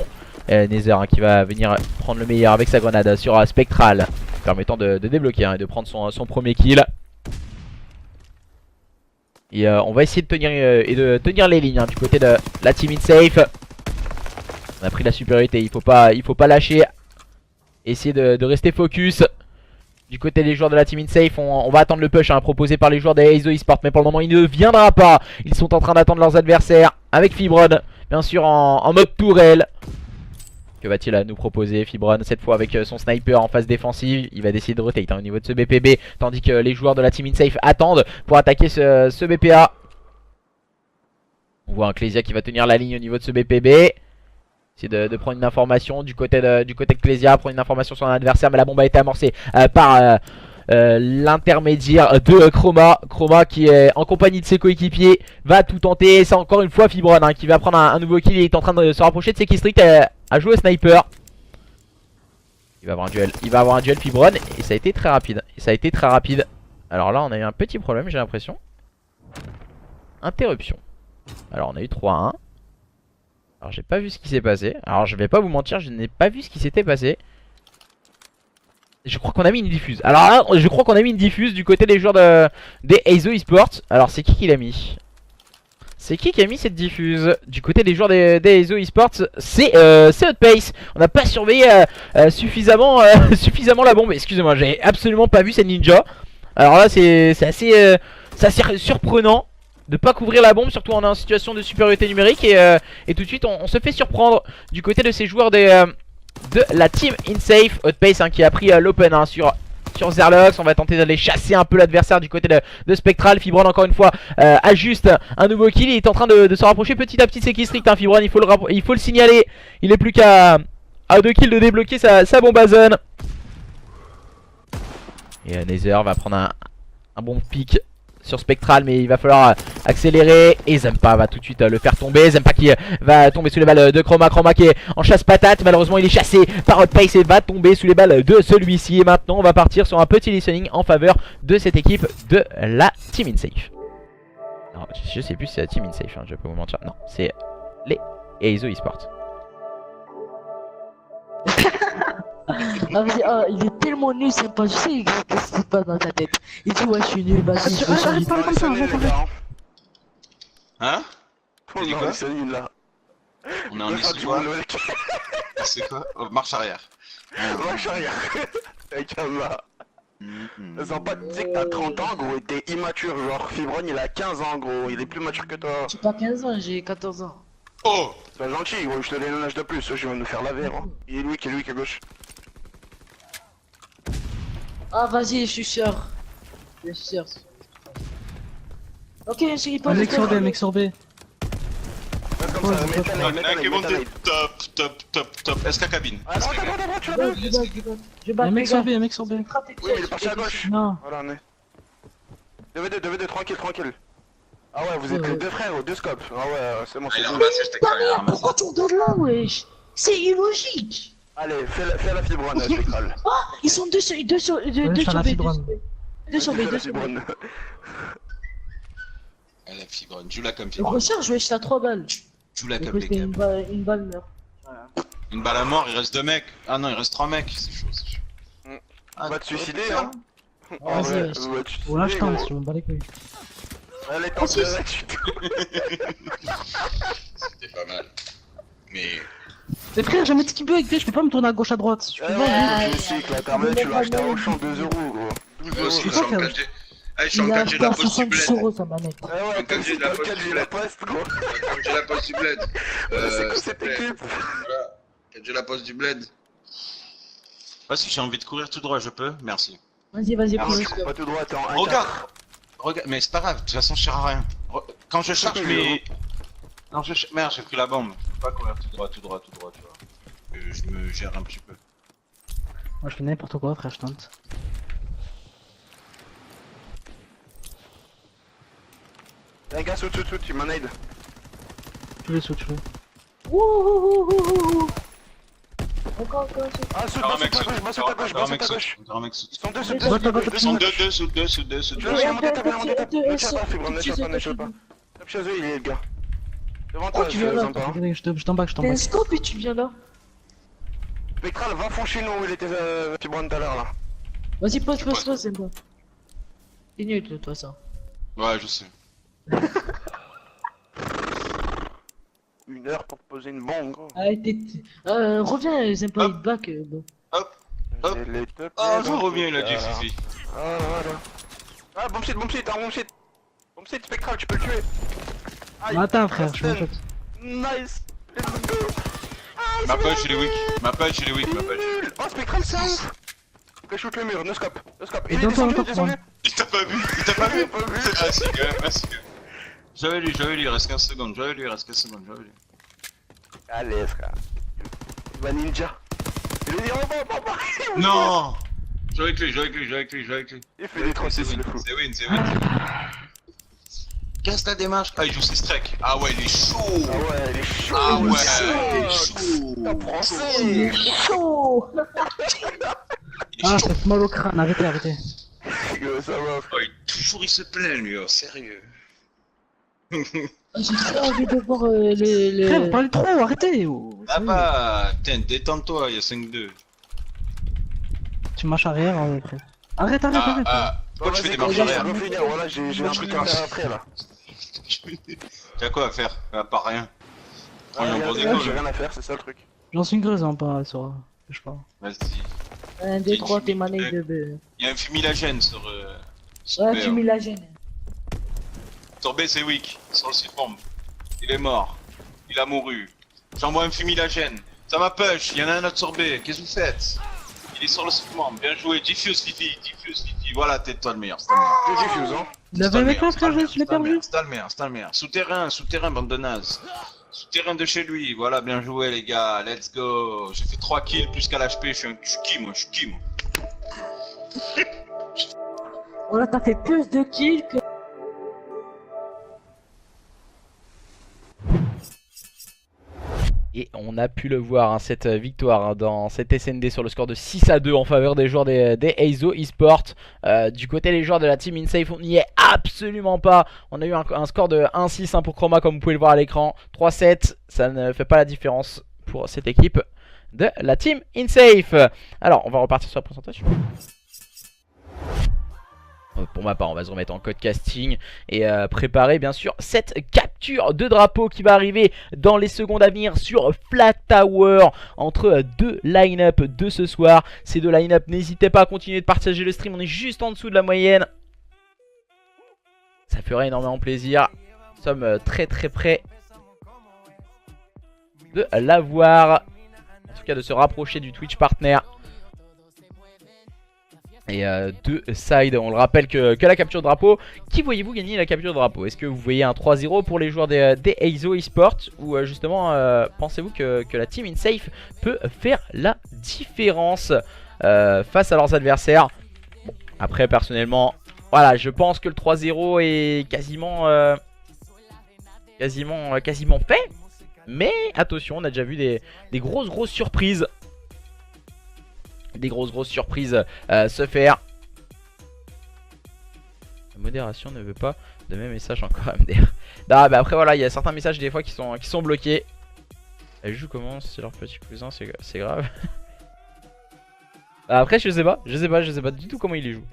Nether qui va venir prendre le meilleur avec sa grenade sur Spectral, permettant de débloquer et de prendre son premier kill. Et on va essayer de tenir les lignes du côté de la Team InSafe. On a pris la supériorité, il faut pas lâcher. Essayer de rester focus. Du côté des joueurs de la Team InSafe, on va attendre le push proposé par les joueurs des ESO eSports. Mais pour le moment il ne viendra pas. Ils sont en train d'attendre leurs adversaires avec Fibron, bien sûr en mode tourelle. Que va-t-il nous proposer Fibron cette fois avec son sniper en phase défensive? Il va décider de rotate au niveau de ce BPB, tandis que les joueurs de la Team InSafe attendent pour attaquer ce BPA. On voit un Clésia qui va tenir la ligne au niveau de ce BPB. Essayer de prendre une information du côté de Clésia, prendre une information sur un adversaire, mais la bombe a été amorcée par l'intermédiaire de Chroma. Chroma qui est en compagnie de ses coéquipiers va tout tenter. C'est encore une fois Fibron qui va prendre un nouveau kill. Il est en train de se rapprocher de ses killstreaks à jouer au sniper. Il va avoir un duel Fibron et ça a été très rapide. Alors là on a eu un petit problème, j'ai l'impression. Interruption. Alors on a eu 3-1. Alors j'ai pas vu ce qui s'est passé. Alors je vais pas vous mentir, je n'ai pas vu ce qui s'était passé. Je crois qu'on a mis une diffuse. Alors là, je crois qu'on a mis une diffuse du côté des joueurs des ESO eSports. Alors c'est qui l'a mis? C'est qui a mis cette diffuse du côté des joueurs des ESO eSports? C'est Outpace. On n'a pas surveillé suffisamment la bombe. Excusez-moi, j'ai absolument pas vu cette ninja. Alors là c'est assez surprenant de pas couvrir la bombe, surtout on est en situation de supériorité numérique. Et tout de suite on se fait surprendre du côté de ces joueurs de la Team InSafe. Outpace qui a pris l'open sur Zerlox. On va tenter d'aller chasser un peu l'adversaire du côté de Spectral. Fibron encore une fois ajuste un nouveau kill. Il est en train de se rapprocher petit à petit de ses killstreaks. Fibron il faut le signaler. Il est plus qu'à 2 kills de débloquer sa bombe à zone. Et Nether va prendre un bon pick sur Spectral, mais il va falloir accélérer. Et Zempa va tout de suite le faire tomber. Zempa qui va tomber sous les balles de Chroma. Chroma qui est en chasse patate. Malheureusement, il est chassé par Pace et va tomber sous les balles de celui-ci. Et maintenant, on va partir sur un petit listening en faveur de cette équipe de la Team InSafe. Alors, je sais plus si c'est la Team InSafe, hein, je peux vous mentir. Non, c'est les Eizo Esports. Ah, vas-y, ah, il est tellement nul, c'est pas, je sais qu'est-ce qui se passe dans ta tête. Il dit ouais je suis nul, vas-y je vais changer. Comme ça, Hein? on dit quoi est celui là. On est en histoire. C'est quoi? Oh, marche arrière. Marche arrière. Avec un là. Zampa, tu sais que t'as 30 ans gros et t'es immature, genre Fibron il a 15 ans gros, il est plus mature que toi. J'ai pas 15 ans, j'ai 14 ans. Oh! C'est pas gentil gros, je te donne un âge de plus, je vais nous faire laver hein. Il est lui qui est gauche. Ah vas-y, je suis sûr. Je suis sûr. Ok, j'ai pas Mec sur B, mec sur B. Fais comme ça, Il y en a un qui est monté mets-toi top. Est-ce qu'à cabine? Ah non, attends, tu Je l'as back, vu? je back, je back. Je back, Un mec les sur gars. B, un mec sur B. Oui, mais il est parti à gauche. Non. Voilà, on est. 2v2, tranquille. Ah ouais, vous êtes les deux frères, deux scopes. Ah ouais, c'est bon, Ah, c'est il a bon. ramassé, je t'ai Ta carré, il a mère, ramassé. pourquoi tu me donnes là, wesh? C'est illogique. Allez, fais la fibronne, Spectral. Ah, ils sont deux sur je fais la B. fibrone. Deux sur B, Fais la deux sur B. fibronne. Elle est fibronne, joue-la comme Je fibronne. recharge, wesh, t'as 3 balles. Joue-la Du comme coup, les c'est câbles. une balle meurt. Une balle à mort, il reste 2 mecs. Ah non, il reste 3 mecs, c'est chaud, c'est chaud. On va te suicider, hein. Ah, vas-y, wesh. on va te suicider, Voilà, je tente, gros. je m'en bats les couilles. Allez, Oh, tente si. le mec. C'était pas mal. Mais... Mais frère, j'ai un petit bug, je peux pas me tourner à gauche à droite. Je peux pas. Ouais. Je sais que la terminale, tu l'as acheté à Auchan 2 euros, gros. 12 Moi aussi, je euros. suis en 4G. Ah, je suis en Il a 4G acheté de la à poste du 70 bled. euros sa manette. Ah ouais, Comme comme j'ai si de la dans le poste cadre du de la poste, gros. Comme j'ai la poste du bled. C'est quoi s'il cette te plaît. équipe? Voilà. Quand j'ai la poste du bled. Ah si j'ai envie de courir tout droit, je peux. Merci. Vas-y, Ah, prends le tu cours pas tout droit, t'es en 1-4. Regarde, mais c'est pas grave, de toute façon je sers à rien. Quand je charge mes... Non, merde, j'ai pris la bombe. Je peux pas courir tout droit, tu vois. Je me gère un petit peu. Moi je fais n'importe quoi, frère, je tente. Y'a un gars sous, tu m'en aides. Tu veux. Wouhouhouhouhou. Encore, Ah, saute, Un mec saute à gauche, saute. saute à gauche. Un mec saute. Ils sont deux, Ils Ils sont deux, sous deux. Je vais monter ta balle, ne tire pas, Fibron, ne tire pas. Tape chez eux, il est le gars. Devant toi, tu viens là, Zampa. Je t'en bats, je t'en T'es un bats. scope et tu viens là. Spectral, va fond chez nous où il était Fibron tout à l'heure là. Vas-y, pose, c'est bon. T'es nul, de toi, ça. Ouais, je sais. 1 heure pour poser une bombe, gros. Reviens, Zempa, il back. Bon. Hop. J'ai les deux Ah, pieds je dans reviens, le il a dit cœur. Fifi. Voilà. Ah, bomb shit, t'as un bomb shit. Bomb shit, Spectral, tu peux le tuer. Aïe. Attends, frère, je me shot. Nice. Let's go. Ma page, il est weak. Ma page. Nul. Oh, Spectral, c'est ouf. Faut que je shoot le mur, no scope. Et Il est dans descendu, ton top, Il t'a pas vu. J'ai pas vu. Ah si, quand même, merci. J'avais lu, il reste 15 secondes. J'avais lu. Allez, frère. Va ninja. Il est dit, oh, bon. Non. Jouez avec lui. Il fait des 36, le fou. C'est win. Casse la démarche. Ah, il joue ses strikes. Ah ouais, il est chaud. Ah ouais, il est chaud. Ah ouais, il est chaud. Top français. Chaud. Il est Ah, chaud. ça fait mal au crâne, arrêtez. Ça va. Oh, il se plaint, lui, oh, sérieux. J'ai très envie de voir Frère, vous parlez trop, arrêtez. Ah bah, tiens, détends-toi, il y a 5-2. Tu marches arrière, frère. Arrête. Pourquoi tu fais des Bon, marches vas-y, arrière? on va finir, voilà, j'ai un truc à faire après là. T'as quoi à faire? Pas rien. Prends Ah, le gros j'ai déco, rien à faire, c'est ça le truc. J'en suis une creuse, hein, pas sur. Je sais pas. Vas-y. 1, 2, 3, t'es manette de B. Il y a un fumilagène sur Ouais, B, tu hein. mets la gêne. Sur B, c'est weak. Sur le site bombe. Il est mort. Il a mouru. J'envoie un fumilagène. Ça m'a push. Il y en a un autre sur B. Qu'est-ce que vous faites? Il est sur le site bombe. Bien joué. Diffuse Fifi. Voilà, t'es toi le meilleur. C'est toi le meilleur. J'ai diffuse, hein. Il avait un mec là, frère, je l'ai perdu. C'est le meilleur. Souterrain, bande de nazes. Souterrain de chez lui. Voilà, bien joué, les gars. Let's go. J'ai fait 3 kills plus qu'à l'HP. Je suis qui, moi. Oh là, t'as fait plus de kills que. Et on a pu le voir, hein, cette victoire hein, dans cette SND sur le score de 6-2 en faveur des joueurs des Eizo Esports. Du côté des joueurs de la team InSafe, on n'y est absolument pas. On a eu un score de 1-6 hein, pour Chroma, comme vous pouvez le voir à l'écran. 3-7, ça ne fait pas la différence pour cette équipe de la team InSafe. Alors, on va repartir sur la présentation. Pour ma part, on va se remettre en code casting et préparer bien sûr cette capture de drapeau qui va arriver dans les secondes à venir sur Flat Tower entre deux line-up de ce soir. Ces deux line-up, n'hésitez pas à continuer de partager le stream, on est juste en dessous de la moyenne. Ça ferait énormément plaisir. Nous sommes très près de l'avoir. En tout cas de se rapprocher du Twitch partner. Et deux sides, on le rappelle que la capture de drapeau. Qui voyez-vous gagner la capture de drapeau? Est-ce que vous voyez un 3-0 pour les joueurs des Eizo Esports? Ou justement pensez-vous que la team InSafe peut faire la différence face à leurs adversaires? Bon, après personnellement, voilà, je pense que le 3-0 est quasiment fait. Mais attention, on a déjà vu des grosses surprises. Des grosses surprises se faire. La modération ne veut pas de mes messages encore MDR. Non, bah après voilà, il y a certains messages des fois qui sont bloqués. Elle joue comment? C'est leur petit cousin, c'est grave. Après je sais pas du tout comment il les joue.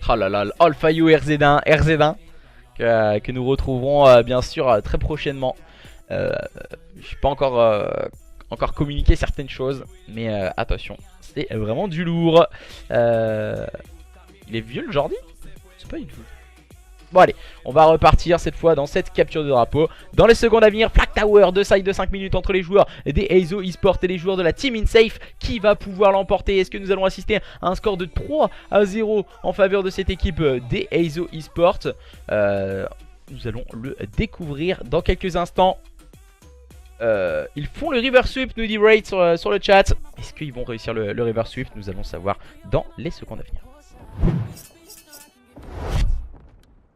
Oh là là, Alphayo RZ1 que nous retrouverons bien sûr très prochainement. Je suis pas encore communiquer certaines choses, mais attention, c'est vraiment du lourd. Il est vieux le Jordi? C'est pas du tout. Bon allez, on va repartir cette fois dans cette capture de drapeau. Dans les secondes à venir, Flat Tower, 2 sides de 5 minutes entre les joueurs des Eizo Esports et les joueurs de la team InSafe. Qui va pouvoir l'emporter? Est-ce que nous allons assister à un score de 3-0 en faveur de cette équipe des Eizo Esports? Nous allons le découvrir dans quelques instants. Ils font le reverse sweep, nous dit Raid sur le chat. Est-ce qu'ils vont réussir le reverse sweep? Nous allons savoir dans les secondes à venir.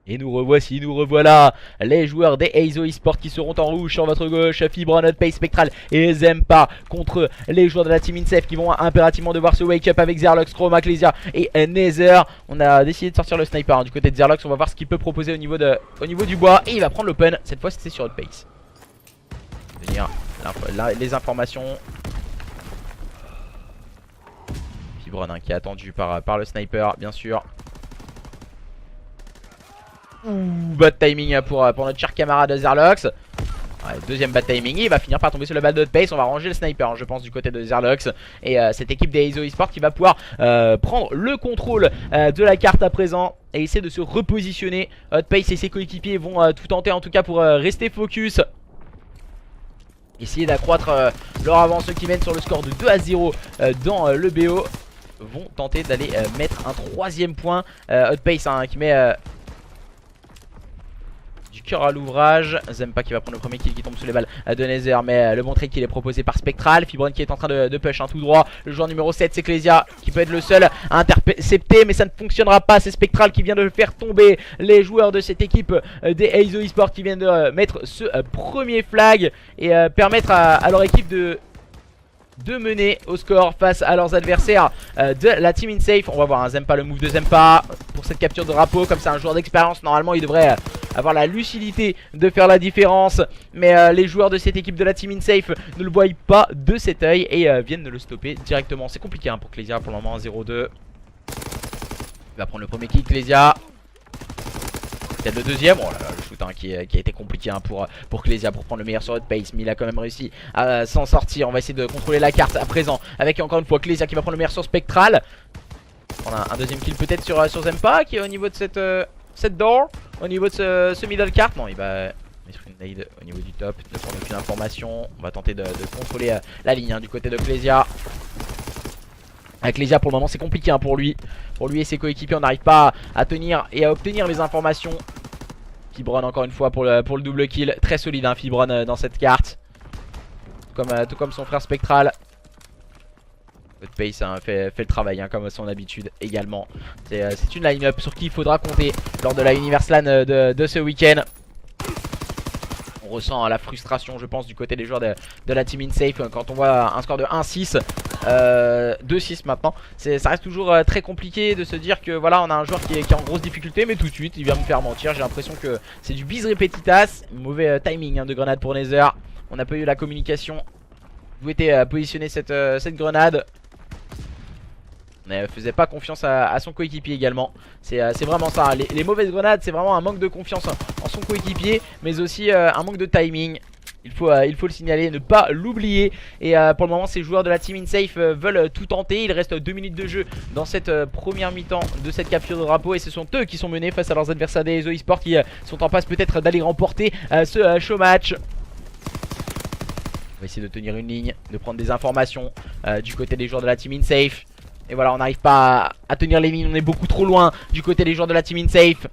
Et nous revoilà les joueurs des Eizo Esports qui seront en rouge sur votre gauche. Fibron, Hotpace, Spectral et Zempa contre les joueurs de la team InSafe qui vont impérativement devoir se wake up avec Zerlox, Chroma, Clésia et Nether. On a décidé de sortir le sniper hein, du côté de Zerlox. On va voir ce qu'il peut proposer au niveau du bois. Et il va prendre l'open. Cette fois c'était sur Hotpace. Les informations. Fibron hein, qui est attendu par le sniper bien sûr. Bad timing pour notre cher camarade Zerlox. Ouais, deuxième bad timing, il va finir par tomber sur le balle de pace. On va ranger le sniper hein, je pense du côté de Zerlox. Et cette équipe des Eizo Esports qui va pouvoir prendre le contrôle de la carte à présent. Et essayer de se repositionner. Hotpace et ses coéquipiers vont tout tenter en tout cas pour rester focus. Essayer d'accroître leur avance. Ceux qui mènent sur le score de 2-0 dans le BO vont tenter d'aller mettre un troisième point. Hotpace hein, qui met du cœur à l'ouvrage. Zempa qui va prendre le premier kill qui tombe sous les balles de Nether. Mais le bon trade qui est proposé par Spectral. Fibron qui est en train de push hein, tout droit. Le joueur numéro 7 c'est Clésia qui peut être le seul à intercepter. Mais ça ne fonctionnera pas. C'est Spectral qui vient de faire tomber les joueurs de cette équipe des Eizo Esports qui viennent de mettre ce premier flag. Et permettre à leur équipe de mener au score face à leurs adversaires de la team InSafe. On va voir un Zempa, le move de Zempa pour cette capture de drapeau. Comme c'est un joueur d'expérience, normalement il devrait avoir la lucidité de faire la différence. Mais les joueurs de cette équipe de la team InSafe ne le voient pas de cet œil et viennent de le stopper directement. C'est compliqué hein, pour Clésia pour le moment. 0-2. Il va prendre le premier kick Clésia. Peut-être le deuxième. Oh là là, le shoot hein, qui a été compliqué hein, pour Clésia pour prendre le meilleur sur Hotpace. Mais il a quand même réussi à s'en sortir. On va essayer de contrôler la carte à présent avec encore une fois Clésia qui va prendre le meilleur sur Spectral. On a un deuxième kill peut-être sur Zempa qui est au niveau de cette door. Au niveau de ce middle cart. Non, il va mettre une nade au niveau du top. Ne prendre aucune information. On va tenter de contrôler la ligne hein, du côté de Clésia. Avec Clésia pour le moment c'est compliqué hein, pour lui. Pour lui et ses coéquipiers on n'arrive pas à tenir et à obtenir les informations. Fibron encore une fois pour le double kill. Très solide hein, Fibron dans cette carte. Tout comme son frère Spectral. Hotpace hein, fait le travail hein, comme à son habitude également. C'est une line-up sur qui il faudra compter lors de la Universe LAN de ce week-end. On ressent la frustration je pense du côté des joueurs de la team InSafe quand on voit un score de 1-6, 2-6 maintenant. Ça reste toujours très compliqué de se dire que voilà on a un joueur qui est en grosse difficulté, mais tout de suite il vient me faire mentir. J'ai l'impression que c'est du bis repetitas. Mauvais timing de grenade pour Nether. On n'a pas eu la communication où était positionnée cette grenade. On ne faisait pas confiance à son coéquipier également. C'est vraiment ça, les mauvaises grenades c'est vraiment un manque de confiance en son coéquipier, mais aussi un manque de timing. Il faut le signaler, ne pas l'oublier. Et pour le moment ces joueurs de la team InSafe veulent tout tenter. Il reste 2 minutes de jeu dans cette première mi-temps de cette capture de drapeau. Et ce sont eux qui sont menés face à leurs adversaires des ESO eSport, qui sont en passe peut-être d'aller remporter ce show match. On va essayer de tenir une ligne, de prendre des informations du côté des joueurs de la team InSafe. Et voilà, on n'arrive pas à tenir les lignes, on est beaucoup trop loin du côté des joueurs de la team InSafe.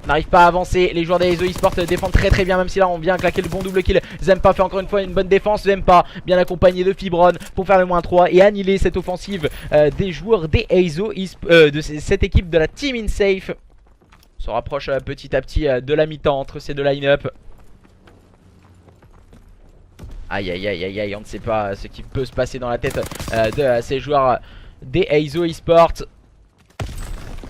On n'arrive pas à avancer, les joueurs des ESO eSport défendent très bien, même si là on vient claquer le bon double kill. Zempa fait encore une fois une bonne défense, Zempa bien accompagné de Fibron pour faire le -3 et annihiler cette offensive des joueurs des ESO de cette équipe de la team InSafe. On se rapproche petit à petit de la mi-temps entre ces deux line-up. Aïe aïe aïe aïe aïe, on ne sait pas ce qui peut se passer dans la tête de ces joueurs des ESO eSport.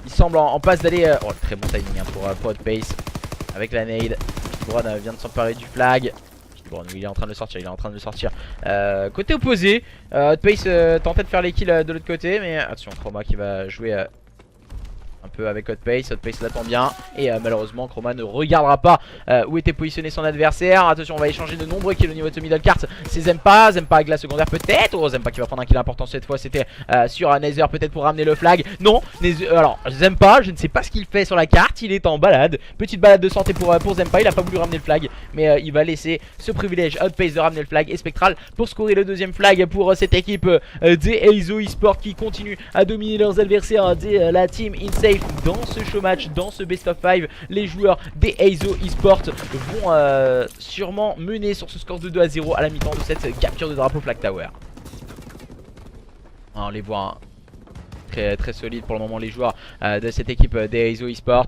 Il semble en passe d'aller... Oh, très bon timing pour Hotpace avec la nade. Fibron vient de s'emparer du flag. Fibron, il est en train de le sortir, côté opposé, Hotpace tentait de faire les kills de l'autre côté, mais attention, Chroma qui va jouer un peu avec Hotpace. Hotpace l'attend bien et malheureusement Chroma ne regardera pas où était positionné son adversaire. Attention, on va échanger de nombreux kills au niveau de ce middle cart. C'est Zempa avec la secondaire peut-être. Oh, Zempa qui va prendre un kill important cette fois. C'était sur Nether peut-être pour ramener le flag. Non, alors Zempa, je ne sais pas ce qu'il fait sur la carte. Il est en balade, petite balade de santé pour Zempa. Il a pas voulu ramener le flag, mais il va laisser ce privilège Hotpace de ramener le flag. Et Spectral pour scorer le deuxième flag pour cette équipe des ESO eSport qui continue à dominer leurs adversaires de la team InSafe. Dans ce show match, dans ce best of 5, les joueurs des ESO eSport vont sûrement mener sur ce score de 2-0 à la mi-temps de cette capture de drapeau Flag Tower. On les voit très solides pour le moment, les joueurs de cette équipe des ESO eSport.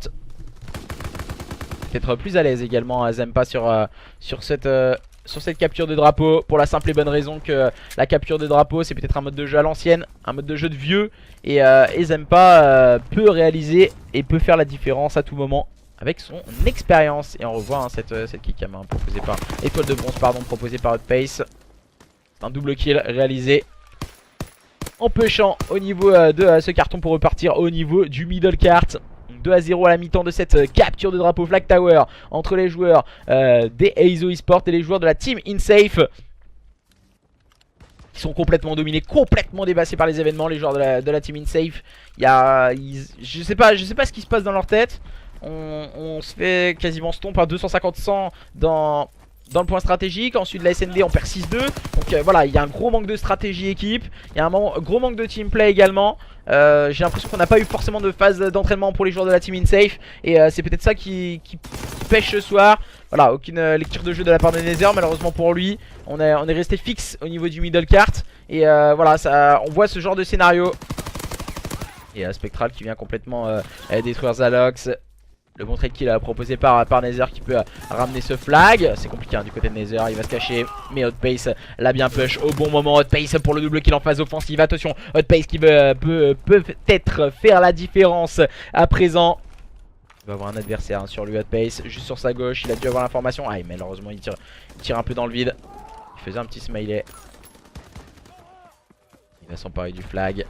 Peut-être plus à l'aise également à Zempa sur cette capture de drapeau, pour la simple et bonne raison que la capture de drapeau c'est peut-être un mode de jeu à l'ancienne, un mode de jeu de vieux, et Zempa peut réaliser et peut faire la différence à tout moment avec son expérience. Et on revoit cette kickcam proposée par Étoile de Bronze, proposée par Hotpace. Un double kill réalisé en pushant au niveau de ce carton pour repartir au niveau du middle cart. 2-0 à la mi-temps de cette capture de drapeau Flag Tower entre les joueurs des ESO eSport et les joueurs de la team InSafe, qui sont complètement dominés, complètement dépassés par les événements. Les joueurs de la team InSafe, je sais pas ce qui se passe dans leur tête. On se fait quasiment stomp à 250-100 dans le point stratégique. Ensuite la SND on perd 6-2. Donc voilà, il y a un gros manque de stratégie équipe. Il y a un gros manque de teamplay également. J'ai l'impression qu'on n'a pas eu forcément de phase d'entraînement pour les joueurs de la team InSafe. Et c'est peut-être ça qui pêche ce soir. Voilà, aucune lecture de jeu de la part de Nether malheureusement pour lui. On est resté fixe au niveau du middle cart. Et voilà, on voit ce genre de scénario. Et Spectral qui vient complètement détruire Zalox. Le bon trade kill proposé par Nether qui peut ramener ce flag. C'est compliqué du côté de Nether, il va se cacher. Mais Hotpace l'a bien push au bon moment. Hotpace pour le double kill en phase offensive. Attention, Hotpace qui peut peut-être faire la différence à présent. Il va avoir un adversaire sur lui, Hotpace, juste sur sa gauche. Il a dû avoir l'information. Ah, malheureusement il tire un peu dans le vide. Il faisait un petit smiley. Il va s'emparer du flag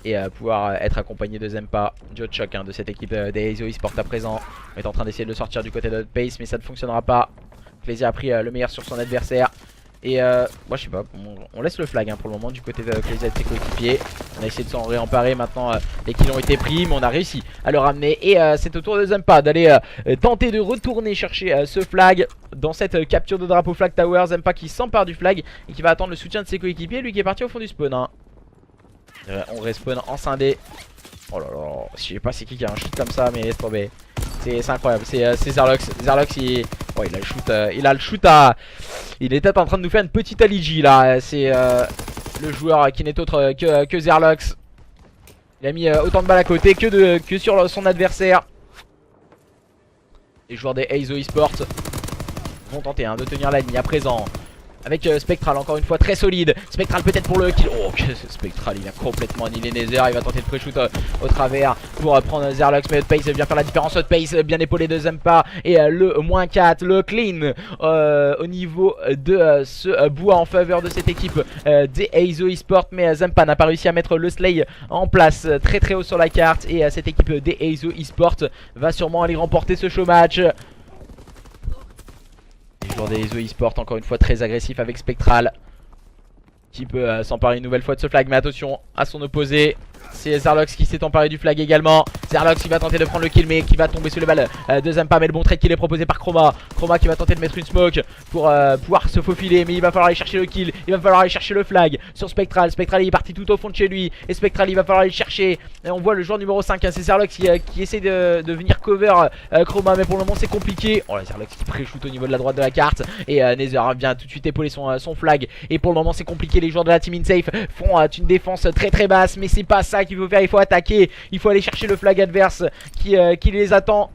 et pouvoir être accompagné de Zempa, Joe Choc de cette équipe des ESO eSport à présent. On est en train d'essayer de le sortir du côté de Hotpace, mais ça ne fonctionnera pas. Clayzy a pris le meilleur sur son adversaire. Et moi je sais pas, on laisse le flag pour le moment du côté de Clayzy et de ses coéquipiers. On a essayé de s'en réemparer, maintenant les kills ont été pris, mais on a réussi à le ramener. Et c'est au tour de Zempa d'aller tenter de retourner chercher ce flag dans cette capture de drapeau Flag Tower. Zempa qui s'empare du flag et qui va attendre le soutien de ses coéquipiers, lui qui est parti au fond du spawn. On respawn en scindé. Oh là là, je sais pas c'est qui a un shoot comme ça, mais laisse tomber. C'est incroyable, c'est Zerlox. Zerlox il a le shoot à... Il était en train de nous faire une petite aligi là. C'est le joueur qui n'est autre que Zerlox. Il a mis autant de balles à côté que sur son adversaire. Les joueurs des ESO eSport vont tenter de tenir la ligne à présent. Avec Spectral encore une fois très solide. Spectral peut-être pour le kill. Oh Spectral il vient complètement annihiler Nether. Il va tenter de pré-shoot au travers pour prendre Zerlux. Mais Hotpace vient faire la différence. Hotpace bien épaulé de Zempa. Et le -4, le clean au niveau de ce bois en faveur de cette équipe des Eizo Esports. Mais Zempa n'a pas réussi à mettre le slay en place très haut sur la carte. Et cette équipe des Eizo Esports va sûrement aller remporter ce show match. Les joueurs des Eizo Esports encore une fois très agressif avec Spectral qui peut s'emparer une nouvelle fois de ce flag. Mais attention à son opposé, c'est Zerlox qui s'est emparé du flag également. Zerlox qui va tenter de prendre le kill mais qui va tomber sous le balles de Zempa. Mais le bon trade qui est proposé par Chroma. Chroma qui va tenter de mettre une smoke pour pouvoir se faufiler. Mais il va falloir aller chercher le kill. Il va falloir aller chercher le flag sur Spectral. Spectral il est parti tout au fond de chez lui. Et Spectral il va falloir aller le chercher. Et on voit le joueur numéro 5 c'est Zerlox qui essaie de venir cover Chroma. Mais pour le moment c'est compliqué. Oh Zerlox qui pré-shoot au niveau de la droite de la carte. Et Nether vient tout de suite épauler son flag. Et pour le moment c'est compliqué. Les joueurs de la team InSafe font une défense très basse. Mais c'est pas ça qu'il faut faire. Il faut attaquer, il faut aller chercher le flag adverse qui les attend.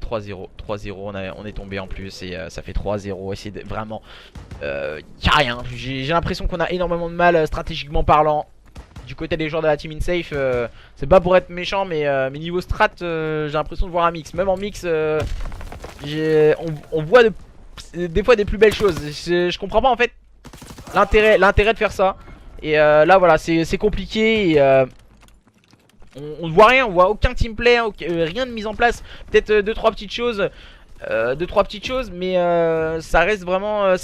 3-0, on est tombé en plus et ça fait 3-0 et c'est vraiment y a rien. J'ai l'impression qu'on a énormément de mal stratégiquement parlant du côté des joueurs de la team InSafe. C'est pas pour être méchant mais niveau strat j'ai l'impression de voir un mix. Même en mix on voit des fois des plus belles choses. Je comprends pas en fait l'intérêt de faire ça. Et là voilà c'est compliqué et on ne voit rien, on voit aucun teamplay, rien de mise en place. Peut-être 2-3 petites choses, mais ça reste vraiment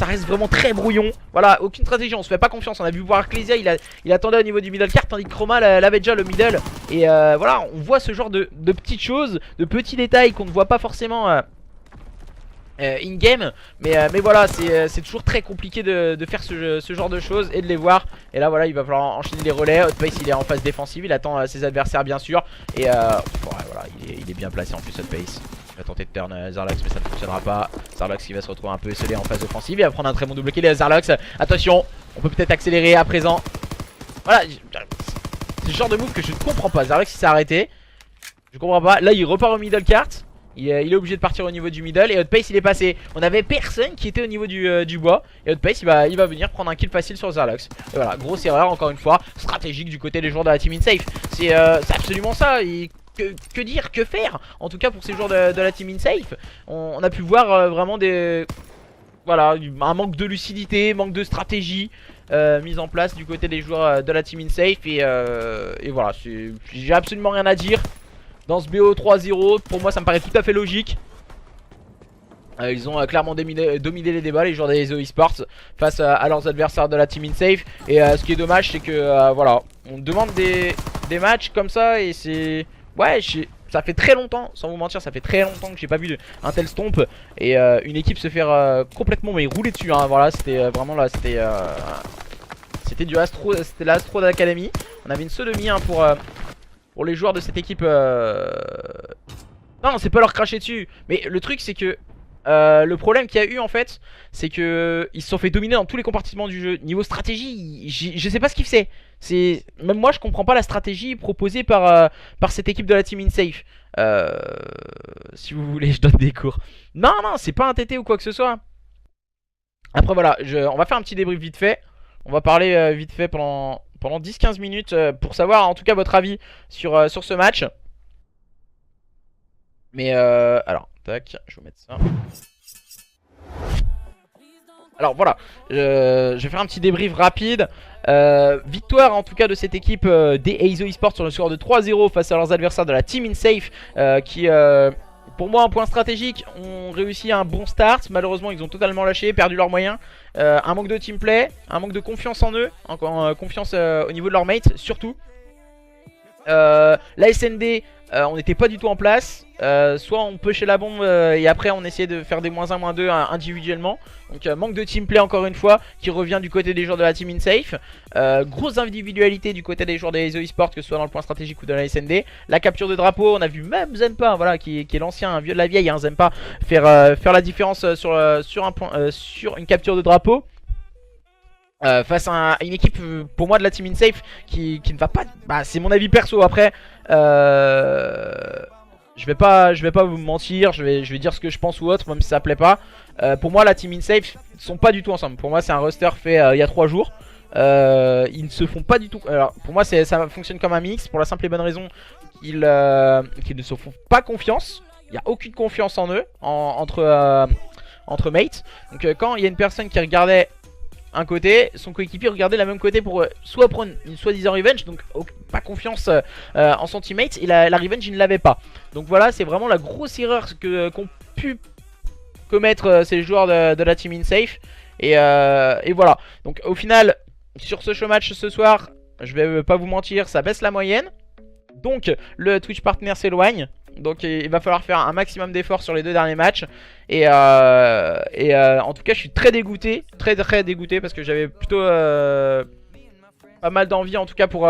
très brouillon. Voilà, aucune stratégie, on se fait pas confiance. On a vu voir Ecclesia, il attendait au niveau du middle card tandis que Chroma l'avait déjà le middle. Et voilà, on voit ce genre de petites choses, de petits détails qu'on ne voit pas forcément in-game, mais voilà c'est toujours très compliqué de faire ce genre de choses et de les voir. Et là voilà il va falloir enchaîner les relais. Hotpace il est en phase défensive, il attend ses adversaires bien sûr. Et ouais, voilà il est bien placé en plus Hotpace. Il va tenter de turn Zerlox mais ça ne fonctionnera pas. Zerlox qui va se retrouver un peu esselé en phase offensive. Il va prendre un très bon double kill. Zerlox, attention, on peut peut-être accélérer à présent. Voilà, c'est le genre de move que je ne comprends pas. Zerlox il s'est arrêté, je comprends pas. Là il repart au middle cart. Il est obligé de partir au niveau du middle et Hotpace il est passé. On avait personne qui était au niveau du bois. Et Hotpace il va venir prendre un kill facile sur Zerlox. Et voilà, grosse erreur encore une fois. Stratégique du côté des joueurs de la team InSafe. C'est absolument ça. Et que dire, que faire en tout cas pour ces joueurs de la team InSafe. On a pu voir vraiment voilà, un manque de lucidité, manque de stratégie mise en place du côté des joueurs de la team InSafe. Et voilà, j'ai absolument rien à dire. Dans ce BO 3-0, pour moi ça me paraît tout à fait logique. Ils ont clairement dominé les débats, les joueurs des Eizo Esports, face à leurs adversaires de la team InSafe. Et ce qui est dommage c'est que voilà, on demande des matchs comme ça. Et c'est... Ouais, ça fait très longtemps, sans vous mentir, ça fait très longtemps que j'ai pas vu un tel stomp. Et une équipe se faire complètement rouler dessus hein. Voilà, c'était vraiment là, c'était du Astro, c'était l'Astro d'Academy. On avait une sodomie hein, pour les joueurs de cette équipe. Non c'est pas leur cracher dessus. Mais le truc c'est que le problème qu'il y a eu en fait, c'est que ils se sont fait dominer dans tous les compartiments du jeu. Niveau stratégie, je sais pas ce qu'ils faisaient. Même moi je comprends pas la stratégie proposée par cette équipe de la team InSafe. Si vous voulez je donne des cours. Non c'est pas un TT ou quoi que ce soit. Après voilà, on va faire un petit débrief vite fait. On va parler vite fait pendant 10-15 minutes pour savoir en tout cas votre avis sur ce match. Mais alors, tac, je vais vous mettre ça. Alors voilà, je vais faire un petit débrief rapide. Victoire en tout cas de cette équipe des Eizo Esports sur le score de 3-0 face à leurs adversaires de la team InSafe qui... pour moi en point stratégique ont réussi un bon start. Malheureusement ils ont totalement lâché, perdu leurs moyens. Un manque de teamplay, un manque de confiance en eux, confiance au niveau de leurs mates surtout. La SND on n'était pas du tout en place. Soit on pushait la bombe et après on essayait de faire des -1, -2 individuellement. Donc manque de teamplay encore une fois qui revient du côté des joueurs de la team InSafe. Grosse individualité du côté des joueurs des Eizo Esports, que ce soit dans le point stratégique ou de la SND. La capture de drapeau, on a vu même Zempa, voilà, qui est l'ancien, un vieux de la vieille, hein, Zempa, faire la différence sur une capture de drapeau. Face à une équipe pour moi de la team InSafe qui ne va pas... Bah c'est mon avis perso après. je vais pas vous mentir, je vais dire ce que je pense ou autre, même si ça plaît pas. Pour moi, la team InSafe sont pas du tout ensemble. Pour moi, c'est un roster fait il y a 3 jours. Ils ne se font pas du tout. Alors, pour moi, ça fonctionne comme un mix pour la simple et bonne raison qu'ils ne se font pas confiance. Il n'y a aucune confiance en eux, entre mates. Donc, quand il y a une personne qui regardait un côté, son coéquipier regardait la même côté pour soit prendre une soi-disant revenge, donc pas confiance en son teammate, et la revenge il ne l'avait pas. Donc voilà, c'est vraiment la grosse erreur qu'ont pu commettre ces joueurs de la team InSafe. Et voilà, donc au final, sur ce show match ce soir, je vais pas vous mentir, ça baisse la moyenne. Donc le Twitch partner s'éloigne. Donc il va falloir faire un maximum d'efforts sur les 2 derniers matchs. Et en tout cas je suis très dégoûté. Très dégoûté parce que j'avais plutôt pas mal d'envie en tout cas pour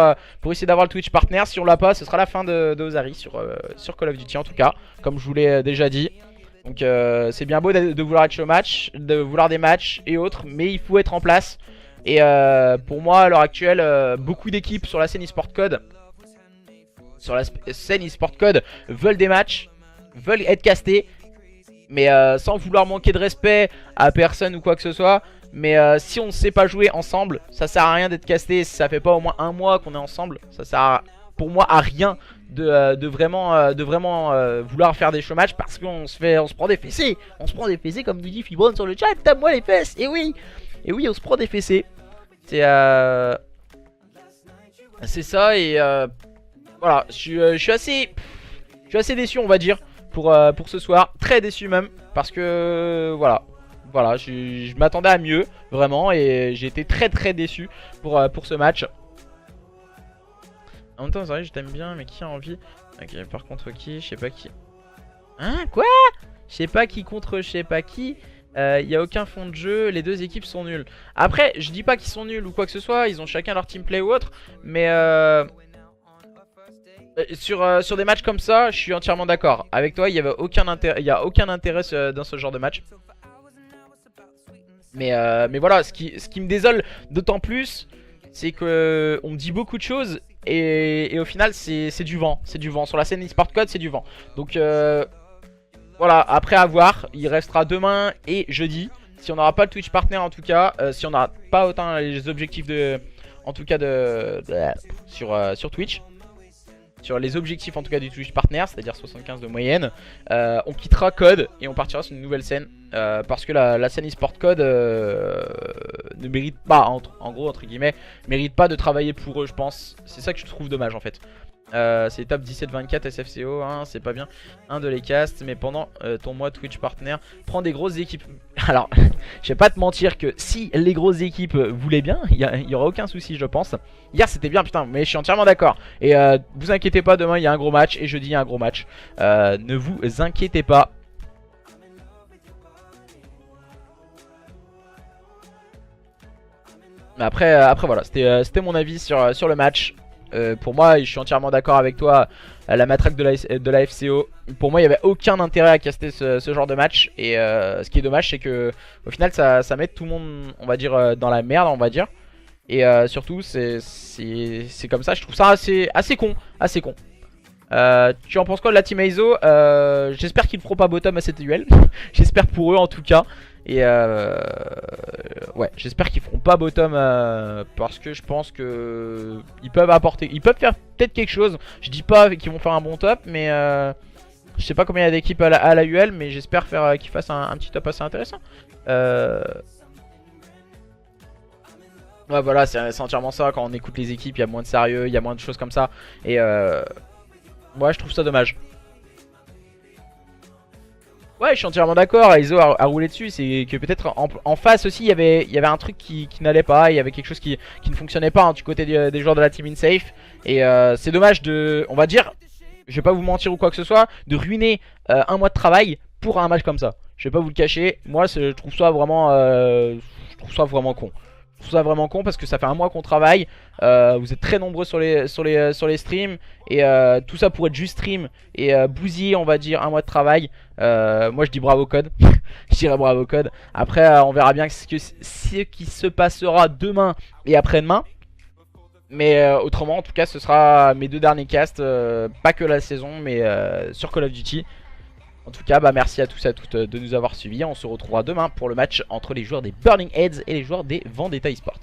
essayer d'avoir le Twitch partner. Si on l'a pas, ce sera la fin de Ozari sur Call of Duty en tout cas, comme je vous l'ai déjà dit. Donc c'est bien beau de vouloir être show match, de vouloir des matchs et autres, mais il faut être en place. Et pour moi à l'heure actuelle, beaucoup d'équipes sur la scène eSport Code veulent des matchs, veulent être castés, mais sans vouloir manquer de respect à personne ou quoi que ce soit. Mais si on ne sait pas jouer ensemble, ça sert à rien d'être casté. Si ça fait pas au moins un mois qu'on est ensemble, ça sert pour moi à rien de vraiment vouloir faire des show matchs, parce qu'on se prend des fessées. On se prend des fessées comme nous dit Fibron sur le chat. Tape-moi les fesses. Et oui, on se prend des fessées. C'est ça. Et voilà, je suis assez déçu, on va dire, pour ce soir. Très déçu même, parce que voilà, je m'attendais à mieux, vraiment, et j'ai été très déçu pour ce match. En même temps, c'est vrai, je t'aime bien, mais qui a envie? Ok, par contre, qui? Je sais pas qui. Hein? Quoi? Je sais pas qui contre je sais pas qui. Il n'y a aucun fond de jeu, les 2 équipes sont nulles. Après, je dis pas qu'ils sont nuls ou quoi que ce soit, ils ont chacun leur team play ou autre, mais sur des matchs comme ça, je suis entièrement d'accord. Avec toi, il n'y a aucun intérêt dans ce genre de match. Mais voilà, ce qui me désole d'autant plus, c'est que on me dit beaucoup de choses et au final c'est du vent. C'est du vent. Sur la scène eSport Code, c'est du vent. Donc voilà, après à voir, il restera demain et jeudi. Si on n'aura pas le Twitch partner en tout cas, si on n'aura pas autant les objectifs sur Twitch. Sur les objectifs en tout cas du Twitch partner, c'est-à-dire 75 de moyenne, on quittera Code et on partira sur une nouvelle scène, parce que la scène eSport Code ne mérite pas, en gros entre guillemets, mérite pas de travailler pour eux, je pense. C'est ça que je trouve dommage en fait. C'est top 17-24 SFCO, hein, c'est pas bien de les cast, mais pendant ton mois Twitch partner, prends des grosses équipes. Alors, je vais pas te mentir que si les grosses équipes voulaient bien, il y aura aucun souci je pense. Hier c'était bien putain, mais je suis entièrement d'accord. Et vous inquiétez pas, demain il y a un gros match et jeudi il y a un gros match. Ne vous inquiétez pas. Mais après voilà, c'était mon avis sur le match. Pour moi, je suis entièrement d'accord avec toi. La matraque de la FCO, pour moi, il n'y avait aucun intérêt à caster ce genre de match. Et ce qui est dommage, c'est que au final, ça met tout le monde, on va dire, dans la merde, on va dire. Et surtout, c'est comme ça. Je trouve ça assez con, tu en penses quoi de la team Aizo? J'espère qu'ils ne feront pas bottom à cette duel. J'espère pour eux en tout cas. Et ouais, j'espère qu'ils feront pas bottom parce que je pense que ils peuvent apporter, ils peuvent faire peut-être quelque chose. Je dis pas qu'ils vont faire un bon top, mais je sais pas combien il y a d'équipes à la UL, mais j'espère qu'ils fassent un petit top assez intéressant. Ouais, voilà, c'est entièrement ça. Quand on écoute les équipes, il y a moins de sérieux, il y a moins de choses comme ça. Et moi, je trouve ça dommage. Ouais, je suis entièrement d'accord, Aizo a roulé dessus, c'est que peut-être en face aussi il y avait un truc qui n'allait pas, il y avait quelque chose qui ne fonctionnait pas hein, du côté des joueurs de la team InSafe. Et c'est dommage on va dire, je vais pas vous mentir ou quoi que ce soit, de ruiner un mois de travail pour un match comme ça. Je vais pas vous le cacher, moi je trouve ça vraiment con. Je trouve ça vraiment con parce que ça fait un mois qu'on travaille, vous êtes très nombreux sur les streams et tout ça pour être juste stream et bousiller on va dire un mois de travail. Moi je dis bravo Code, je dirais bravo Code. Après on verra bien ce qui se passera demain et après-demain. Mais autrement, en tout cas, ce sera mes 2 derniers casts, pas que la saison, mais sur Call of Duty. En tout cas, bah merci à tous et à toutes de nous avoir suivis. On se retrouvera demain pour le match entre les joueurs des Burning Heads et les joueurs des Vendetta eSports.